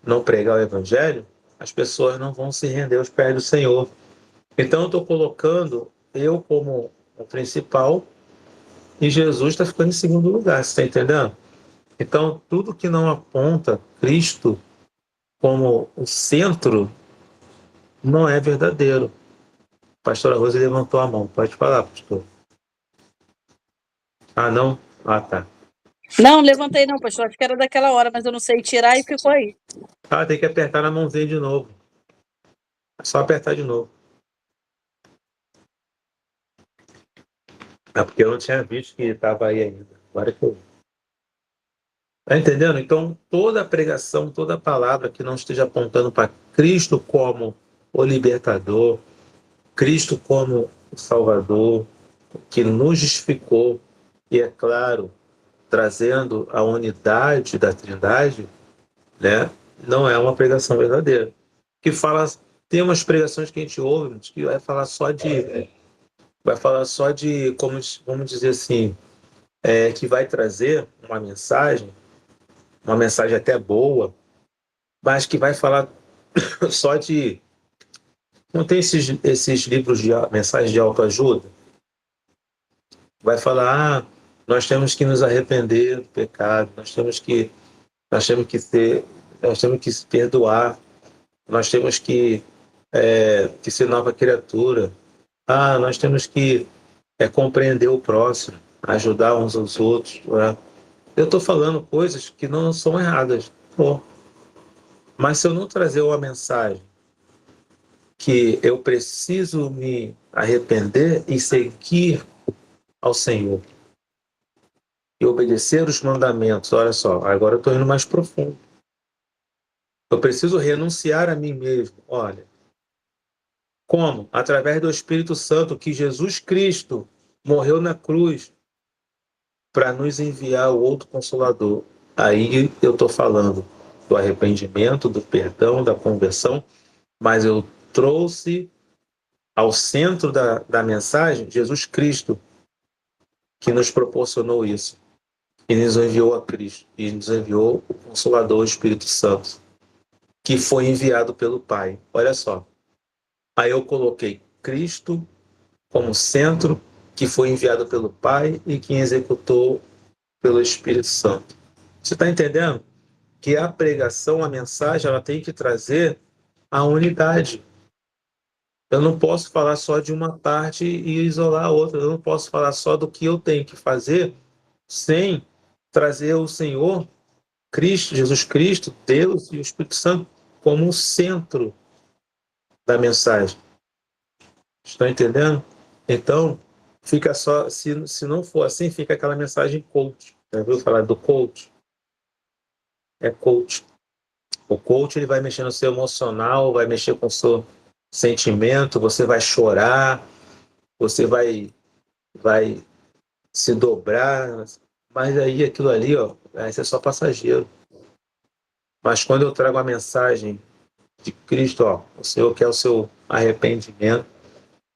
não pregar o Evangelho, as pessoas não vão se render aos pés do Senhor. Então eu estou colocando eu como o principal e Jesus está ficando em segundo lugar, você está entendendo? Então tudo que não aponta Cristo como o centro não é verdadeiro. A pastora Rose levantou a mão, pode falar, pastor. Não? Tá. Não, levantei não, pastor. Acho que era daquela hora, mas eu não sei tirar e ficou aí. Tem que apertar na mãozinha de novo. É só apertar de novo. Porque eu não tinha visto que estava aí ainda. Agora que eu vi. Tá entendendo? Então, toda a pregação, toda a palavra que não esteja apontando para Cristo como o libertador, Cristo como o Salvador, que nos justificou, e é claro, trazendo a unidade da Trindade, né, não é uma pregação verdadeira. Tem umas pregações que a gente ouve que vai falar só de, como vamos dizer assim, que vai trazer uma mensagem até boa, mas que vai falar só de... Não tem esses livros de mensagens de autoajuda? Vai falar, nós temos que nos arrepender do pecado, nós temos que se perdoar, nós temos que ser nova criatura. Nós temos que compreender o próximo, ajudar uns aos outros. Eu estou falando coisas que não são erradas. Mas se eu não trazer uma mensagem que eu preciso me arrepender e seguir ao Senhor e obedecer os mandamentos, olha só, agora eu estou indo mais profundo. Eu preciso renunciar a mim mesmo. Olha, como? Através do Espírito Santo, que Jesus Cristo morreu na cruz para nos enviar o outro Consolador. Aí eu estou falando do arrependimento, do perdão, da conversão, mas eu trouxe ao centro da mensagem Jesus Cristo, que nos proporcionou isso, e nos enviou a Cristo, e nos enviou o Consolador, o Espírito Santo, que foi enviado pelo Pai. Olha só. Aí eu coloquei Cristo como centro, que foi enviado pelo Pai e que executou pelo Espírito Santo. Você está entendendo? Que a pregação, a mensagem, ela tem que trazer a unidade. Eu não posso falar só de uma parte e isolar a outra. Eu não posso falar só do que eu tenho que fazer sem trazer o Senhor, Cristo, Jesus Cristo, Deus e o Espírito Santo como o centro da mensagem. Estão entendendo? Então, fica só, se não for assim, fica aquela mensagem coach. Já ouviu falar do coach? É coach. O coach ele vai mexer no seu emocional, vai mexer com o seu sentimento, você vai chorar, você vai se dobrar, mas aí aquilo ali, ó, vai ser só passageiro. Mas quando eu trago a mensagem de Cristo, ó, o Senhor quer o seu arrependimento,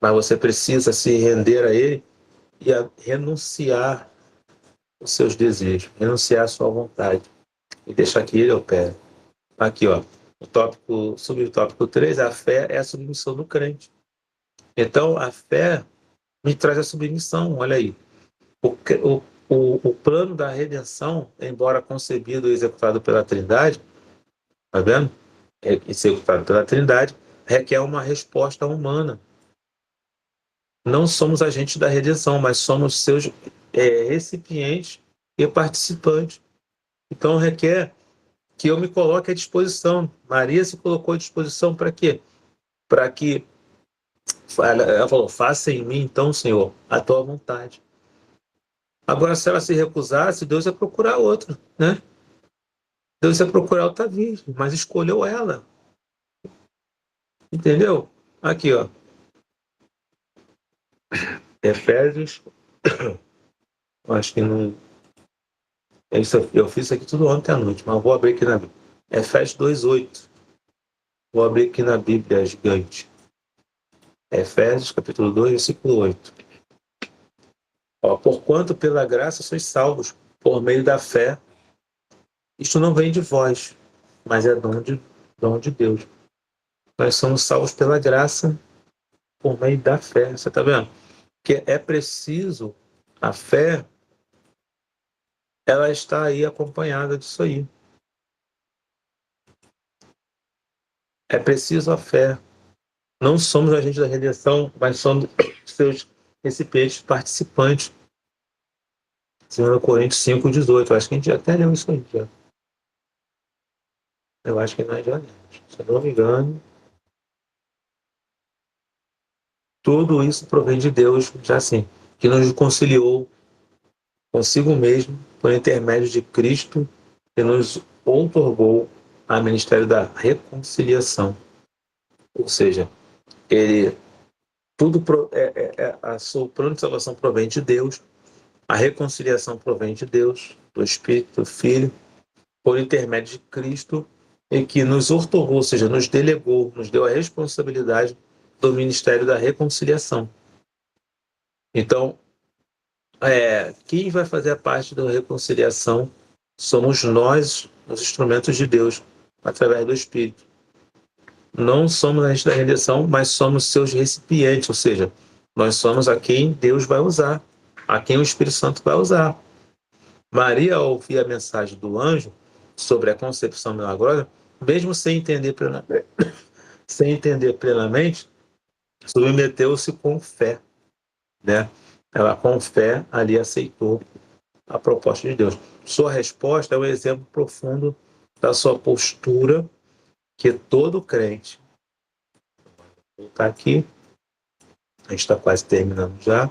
mas você precisa se render a Ele e renunciar os seus desejos, renunciar a sua vontade e deixar que Ele opere. Aqui, ó, o subtópico 3, a fé é a submissão do crente. Então, a fé me traz a submissão, olha aí. O plano da redenção, embora concebido e executado pela Trindade, tá vendo? Executado pela Trindade, requer uma resposta humana. Não somos agentes da redenção, mas somos seus recipientes e participantes. Então, requer que eu me coloque à disposição. Maria se colocou à disposição para quê? Para que, ela falou, faça em mim, então, Senhor, a tua vontade. Agora, se ela se recusasse, Deus ia procurar outro, né? Deus ia procurar outra virgem, mas escolheu ela. Entendeu? Aqui, ó. Efésios. Acho que não. Eu fiz isso aqui tudo ontem à noite, mas vou abrir aqui na Bíblia. Efésios 2:8. Vou abrir aqui na Bíblia gigante. Efésios, capítulo 2, versículo 8. Ó, porquanto pela graça sois salvos, por meio da fé. Isto não vem de vós, mas é dom de Deus. Nós somos salvos pela graça, por meio da fé. Você está vendo? Que é preciso, a fé, ela está aí acompanhada disso aí. É preciso a fé. Não somos agentes da redenção, mas somos seus recipientes participantes. 2 Coríntios 5:18. Acho que a gente já até leu isso aí. Já. Eu acho que nós já lemos. Se eu não me engano, tudo isso provém de Deus, já assim, que nos reconciliou consigo mesmo por intermédio de Cristo e nos outorgou a ministério da reconciliação. Ou seja, o plano de salvação provém de Deus, a reconciliação provém de Deus, do Espírito, do Filho, por intermédio de Cristo, e que nos outorgou, ou seja, nos delegou, nos deu a responsabilidade do ministério da reconciliação. Então, quem vai fazer a parte da reconciliação somos nós, os instrumentos de Deus, através do Espírito. Não somos a gente da redenção, mas somos seus recipientes, ou seja, nós somos a quem Deus vai usar, a quem o Espírito Santo vai usar. Maria, ao ouvir a mensagem do anjo sobre a concepção milagrosa, mesmo sem entender plenamente, submeteu-se com fé, né? Ela, com fé, ali aceitou a proposta de Deus. Sua resposta é um exemplo profundo da sua postura que todo crente, vou voltar aqui, a gente está quase terminando já,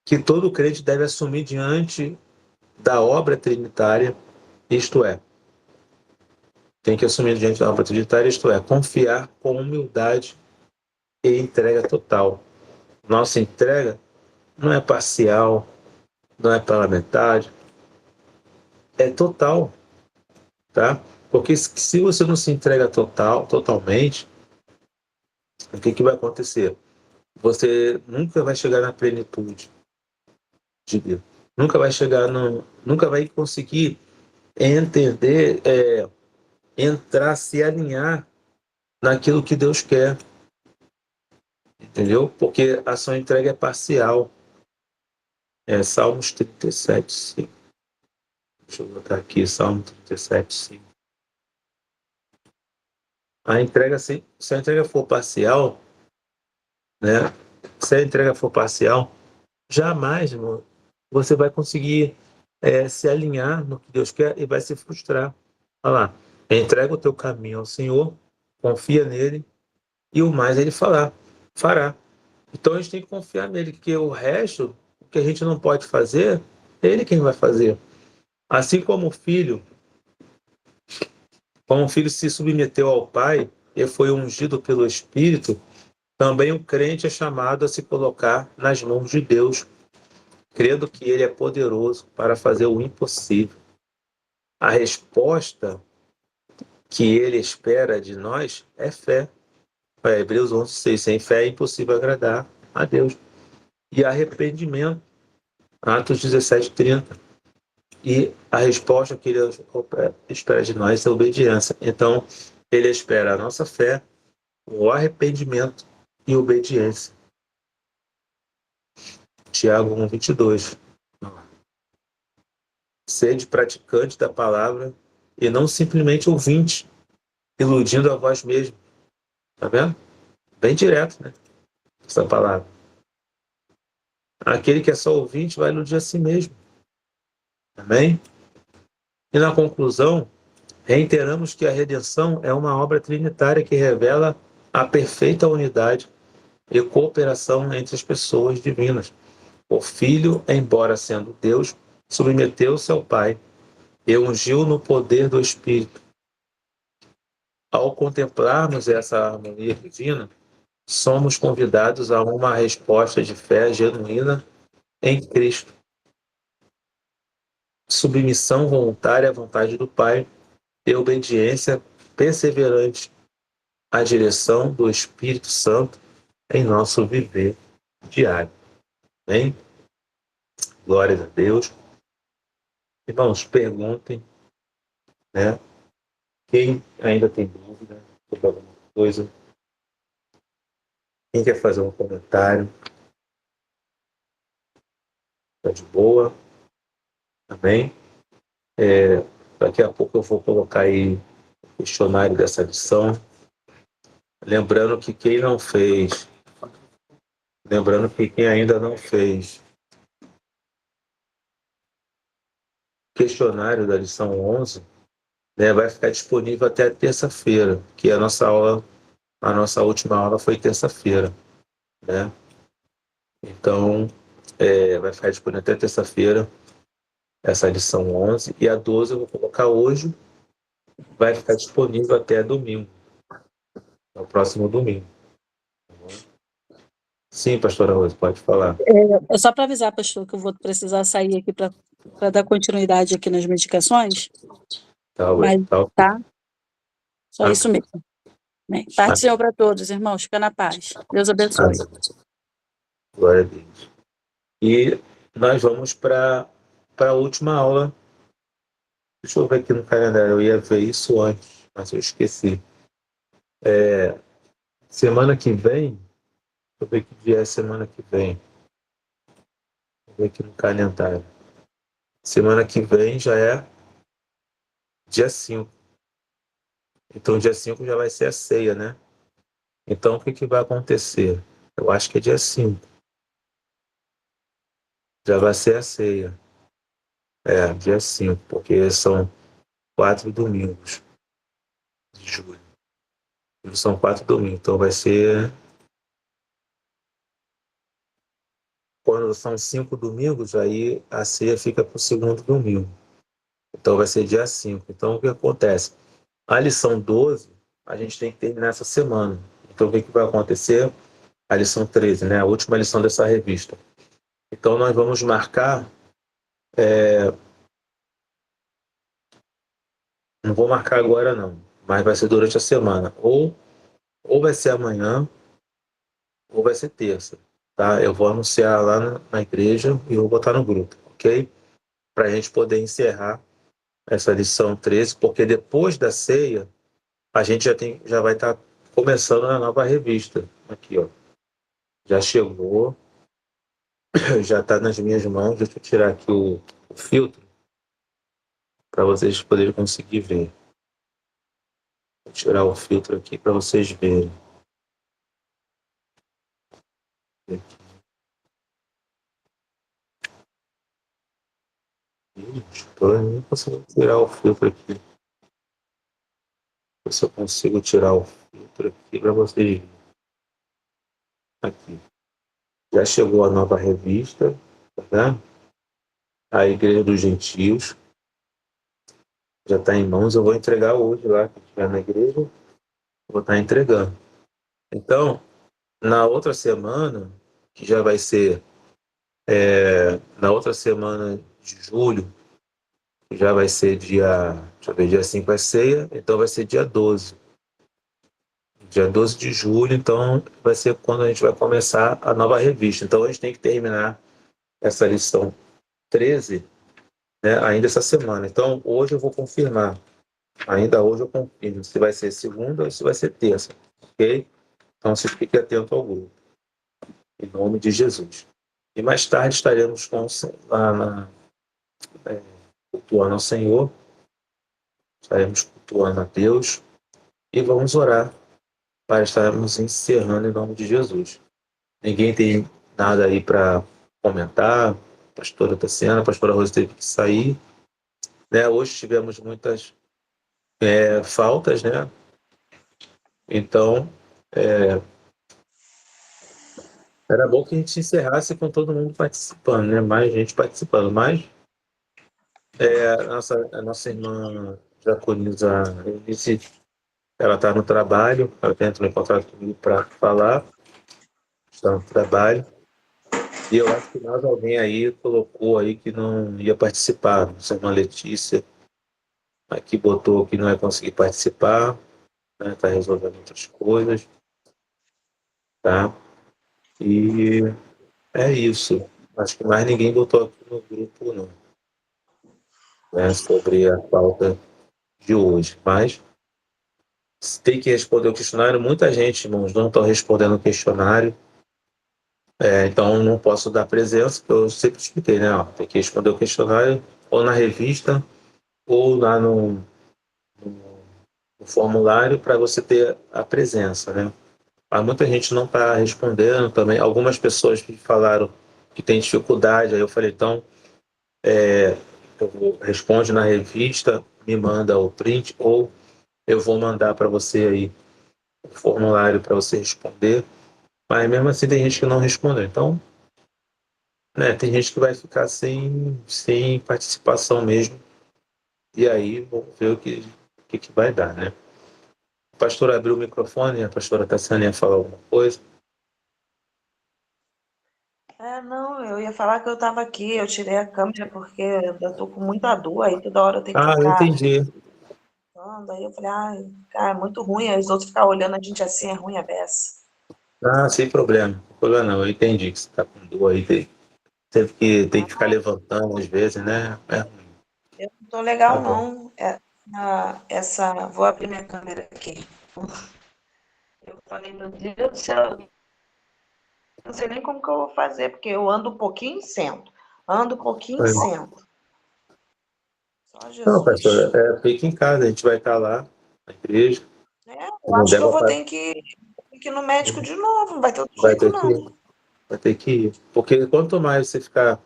que todo crente deve assumir diante da obra trinitária, isto é, tem que assumir diante da obra trinitária, isto é, confiar com humildade e entrega total. Nossa entrega não é parcial, não é pela metade, é total, tá? Porque se você não se entrega totalmente, o que vai acontecer? Você nunca vai chegar na plenitude de Deus. Nunca vai conseguir entender, entrar, se alinhar naquilo que Deus quer, entendeu? Porque a sua entrega é parcial. Salmos 37, 5. Deixa eu botar aqui, Salmo 37, 5. A entrega, se a entrega for parcial, né? Se a entrega for parcial, jamais, irmão, você vai conseguir se alinhar no que Deus quer e vai se frustrar. Olha lá, entrega o teu caminho ao Senhor, confia nele e o mais ele fará. Então a gente tem que confiar nele, que o resto, o que a gente não pode fazer, é ele quem vai fazer. Assim como o filho se submeteu ao pai e foi ungido pelo Espírito, também o crente é chamado a se colocar nas mãos de Deus, crendo que ele é poderoso para fazer o impossível. A resposta que ele espera de nós é fé. Hebreus 11:6. Sem fé é impossível agradar a Deus. E arrependimento. Atos 17:30. E a resposta que ele espera de nós é obediência. Então, ele espera a nossa fé, o arrependimento e obediência. Tiago 1:22. Sede praticante da palavra e não simplesmente ouvinte, iludindo a vós mesmo. Tá vendo? Bem direto, né? Essa palavra. Aquele que é só ouvinte vai iludir a si mesmo. Amém? E na conclusão, reiteramos que a redenção é uma obra trinitária que revela a perfeita unidade e cooperação entre as pessoas divinas. O Filho, embora sendo Deus, submeteu-se ao Pai e ungiu no poder do Espírito. Ao contemplarmos essa harmonia divina, somos convidados a uma resposta de fé genuína em Cristo. Submissão voluntária à vontade do Pai e obediência perseverante à direção do Espírito Santo em nosso viver diário. Amém? Glória a Deus. Irmãos, perguntem, né? Quem ainda tem dúvida sobre alguma coisa, quem quer fazer um comentário, está de boa. Amém? Daqui a pouco eu vou colocar aí o questionário dessa lição. Lembrando que quem ainda não fez questionário da lição 11, né, vai ficar disponível até terça-feira, que a nossa última aula foi terça-feira, né? Então, vai ficar disponível até terça-feira essa lição 11, e a 12 eu vou colocar hoje, vai ficar disponível até domingo, no próximo domingo. Sim, pastora Rosa, pode falar. É só para avisar, pastor, que eu vou precisar sair aqui para dar continuidade aqui nas medicações. Mas, tá? Só isso mesmo. Bem, paz do Senhor para todos, irmãos. Fica na paz. Deus abençoe. Glória a Deus. E nós vamos para a última aula. Deixa eu ver aqui no calendário. Eu ia ver isso antes, mas eu esqueci. Semana que vem, deixa eu ver que dia é semana que vem. Vou ver aqui no calendário. Semana que vem já é dia 5. Então, dia 5 já vai ser a ceia, né? Então, o que vai acontecer? Eu acho que é dia 5. Já vai ser a ceia. Dia 5, porque são 4 domingos. julho. São 4 domingos, então vai ser... Quando são 5 domingos, aí a ceia fica para o segundo domingo. Então vai ser dia 5. Então o que acontece? A lição 12, a gente tem que terminar essa semana. Então o que vai acontecer? A lição 13, né? A última lição dessa revista. Então nós vamos marcar... Não vou marcar agora não, mas vai ser durante a semana. Ou vai ser amanhã, ou vai ser terça. Tá? Eu vou anunciar lá na igreja e vou botar no grupo, ok? Para a gente poder encerrar essa lição 13, porque depois da ceia, a gente já vai estar começando a nova revista. Aqui, ó. Já chegou, já está nas minhas mãos. Deixa eu tirar aqui o filtro para vocês poderem conseguir ver. Vou tirar o filtro aqui para vocês verem. Estou nem conseguindo tirar o filtro aqui. Ver se eu consigo tirar o filtro aqui para vocês verem. Aqui. Já chegou a nova revista, tá vendo? A Igreja dos Gentios. Já está em mãos. Eu vou entregar hoje lá, que estiver na igreja. Vou estar entregando. Então, na outra semana, que já vai ser na outra semana de julho, já vai ser deixa eu ver, dia 5 é ceia, então vai ser dia 12. Dia 12 de julho, então vai ser quando a gente vai começar a nova revista. Então a gente tem que terminar essa lição 13, né, ainda essa semana. Então hoje eu vou confirmar. Ainda hoje eu confirmo se vai ser segunda ou se vai ser terça, ok? Então você fique atento ao grupo. Em nome de Jesus. E mais tarde estaremos cultuando ao Senhor, estaremos cultuando a Deus e vamos orar para estarmos encerrando em nome de Jesus. Ninguém tem nada aí para comentar. A pastora Tassiana, a pastora Rosa teve que sair. Né? Hoje tivemos muitas faltas, né? Então, era bom que a gente encerrasse com todo mundo participando, né? Mais gente participando. Mas a nossa irmã Jaconiza Eunice, ela está no trabalho, ela entrou em contato comigo para falar, está no trabalho. E eu acho que mais alguém aí colocou aí que não ia participar. Nossa irmã Letícia aqui botou que não ia conseguir participar, né? Está resolvendo outras coisas, tá? E é isso. Acho que mais ninguém botou aqui no grupo, não, né? Sobre a pauta de hoje. Mas tem que responder o questionário. Muita gente, irmãos, não estão respondendo o questionário. Então, não posso dar presença, porque eu sempre expliquei, né? Ó, tem que responder o questionário ou na revista ou lá no formulário para você ter a presença, né? Mas muita gente não está respondendo também. Algumas pessoas que falaram que tem dificuldade, aí eu falei, então, responde na revista, me manda o print, ou eu vou mandar para você aí o formulário para você responder. Mas mesmo assim tem gente que não respondeu. Então, né, tem gente que vai ficar sem participação mesmo. E aí vamos ver o que vai dar, né? O pastor abriu o microfone, a pastora Tassiana ia falar alguma coisa. Não, eu ia falar que eu estava aqui, eu tirei a câmera porque eu tô com muita dor, aí toda hora eu tenho que Eu ficar entendi. falando, aí eu falei, cara, é muito ruim, aí os outros ficam olhando a gente assim, é ruim a beça. Sem problema. Não, problema não. Eu entendi que você está com dor aí. Tem que ficar levantando às vezes, né? Eu não tô Tá legal, bom. não. Vou abrir minha câmera aqui. Eu falei, meu Deus do céu, não sei nem como que eu vou fazer, porque eu ando um pouquinho e sento. Ando um pouquinho e sento. Só Não, Jesus. pastora, fique em casa, a gente vai estar lá na igreja. Eu Não acho que eu deve vou ter que ir no médico de novo, não vai ter outro vai jeito, ter que não. vai ter que ir. Porque quanto mais você ficar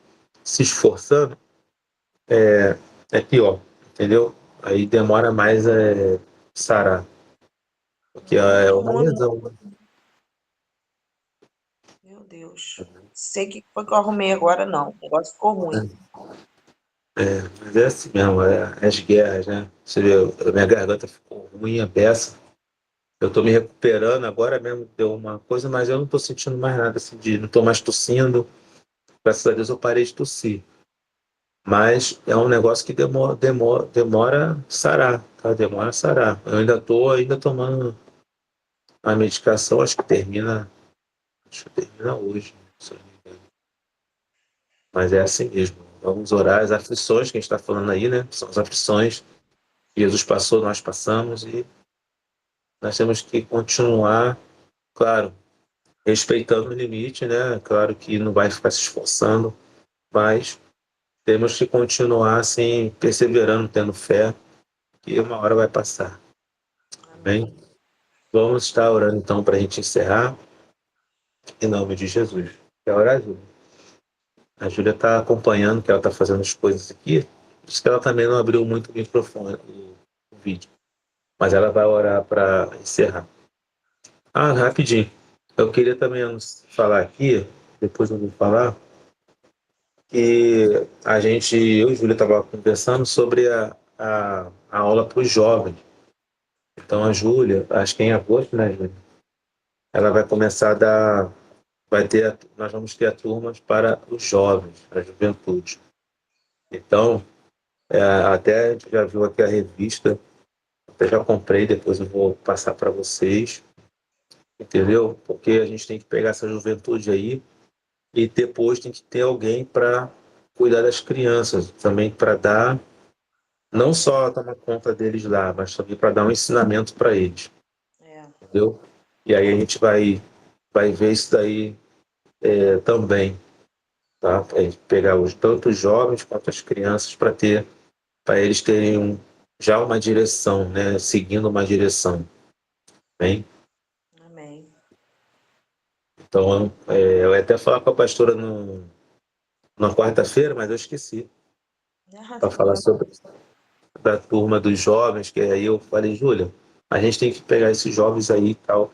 se esforçando, é pior, entendeu? Aí demora mais a sarar. Porque é uma lesão, né? Meu Deus. Sei que foi que eu arrumei agora, não. O negócio ficou ruim. Mas é assim mesmo, as guerras, né? Você vê, a minha garganta ficou ruim, a beça. Eu tô me recuperando, agora mesmo deu uma coisa, mas eu não tô sentindo mais nada, assim, não tô mais tossindo. Graças a Deus eu parei de tossir. Mas é um negócio que demora a sarar, tá? Demora a sarar. Eu ainda tô tomando a medicação, acho que termina hoje, se eu não me engano. Mas é assim mesmo. Vamos orar as aflições que a gente está falando aí, né? São as aflições que Jesus passou, nós passamos, e nós temos que continuar, claro, respeitando o limite, né? Claro que não vai ficar se esforçando, mas temos que continuar assim, perseverando, tendo fé, que uma hora vai passar. Amém? Vamos estar orando então para a gente encerrar, em nome de Jesus. Quer orar, Júlia? A Júlia está acompanhando, que ela está fazendo as coisas aqui, por isso que ela também não abriu muito o microfone, o vídeo. Mas ela vai orar para encerrar. Ah, rapidinho. Eu queria também falar aqui, depois eu vou falar, que eu e Júlia estava conversando sobre a aula para os jovens. Então a Júlia, acho que é em agosto, né, Júlia? Ela vai começar a dar, nós vamos ter turmas para os jovens, para a juventude. Então, até a gente já viu aqui a revista, até já comprei, depois eu vou passar para vocês, entendeu? Porque a gente tem que pegar essa juventude aí e depois tem que ter alguém para cuidar das crianças, também para dar, não só tomar conta deles lá, mas também para dar um ensinamento para eles, entendeu? E aí a gente vai ver isso daí também, tá? A gente pegar tanto os jovens quanto as crianças para eles terem já uma direção, né? Seguindo uma direção, bem? Amém. Então, eu ia até falar com a pastora na quarta-feira, mas eu esqueci para falar sobre da turma dos jovens, que aí eu falei, Júlia, a gente tem que pegar esses jovens aí e tal,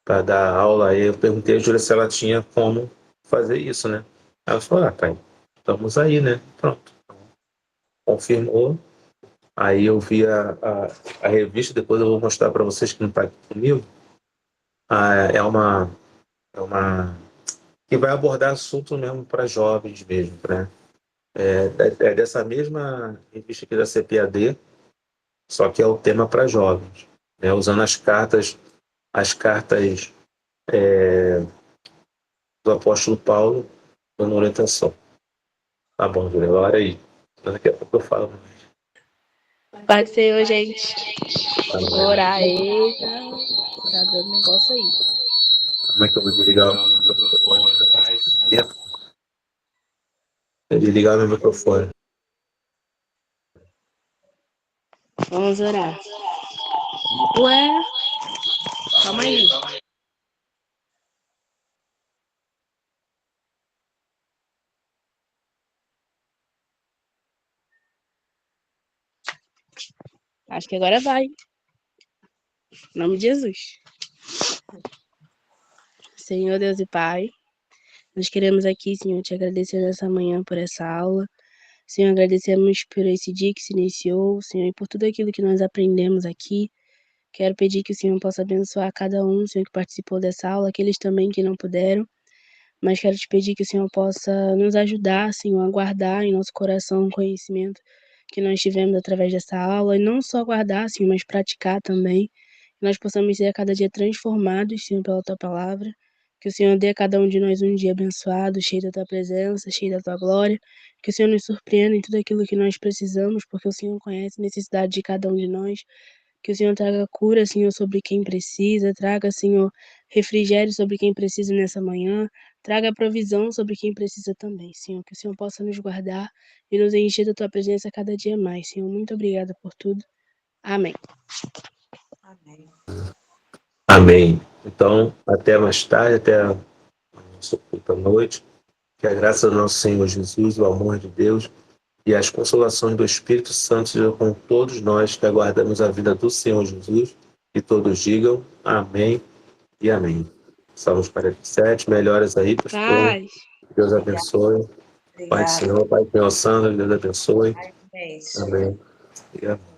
para dar aula. Aí eu perguntei a Júlia se ela tinha como fazer isso, né? Ela falou, pai, estamos aí, né? Pronto. Confirmou. Aí eu vi a revista, depois eu vou mostrar para vocês que não está aqui comigo. É uma que vai abordar assunto mesmo para jovens mesmo, né? É dessa mesma revista aqui da CPAD, só que é o tema para jovens, né? Usando as cartas do apóstolo Paulo dando orientação. Tá bom, Júlia, agora aí. Daqui a pouco eu falo. Pai do Senhor, gente. Amém. Orar, eita. Tá dando negócio aí. Como é que eu vou desligar o microfone? Desligar meu microfone. Vamos orar. Ué? Calma aí. Acho que agora vai. Em nome de Jesus. Senhor Deus e Pai, nós queremos aqui, Senhor, te agradecer nessa manhã por essa aula. Senhor, agradecemos por esse dia que se iniciou, Senhor, e por tudo aquilo que nós aprendemos aqui. Quero pedir que o Senhor possa abençoar cada um, Senhor, que participou dessa aula, aqueles também que não puderam. Mas quero te pedir que o Senhor possa nos ajudar, Senhor, a guardar em nosso coração o conhecimento que nós tivemos através dessa aula, e não só guardar, Senhor, mas praticar também. Que nós possamos ser a cada dia transformados, Senhor, pela Tua palavra. Que o Senhor dê a cada um de nós um dia abençoado, cheio da Tua presença, cheio da Tua glória. Que o Senhor nos surpreenda em tudo aquilo que nós precisamos, porque o Senhor conhece a necessidade de cada um de nós. Que o Senhor traga cura, Senhor, sobre quem precisa. Traga, Senhor, refrigério sobre quem precisa nessa manhã. Traga provisão sobre quem precisa também, Senhor. Que o Senhor possa nos guardar e nos encher da Tua presença cada dia mais, Senhor. Muito obrigada por tudo. Amém. Amém. Amém. Então, até mais tarde, até a nossa culta noite. Que a graça do nosso Senhor Jesus, o amor de Deus e as consolações do Espírito Santo sejam com todos nós que aguardamos a vida do Senhor Jesus E todos digam amém e amém. Salmos 47, melhoras aí, pastor. Paz. Deus abençoe. Pai do Senhor, Pai do Senhor Sandro, Deus abençoe. Amém. Amém. E amém.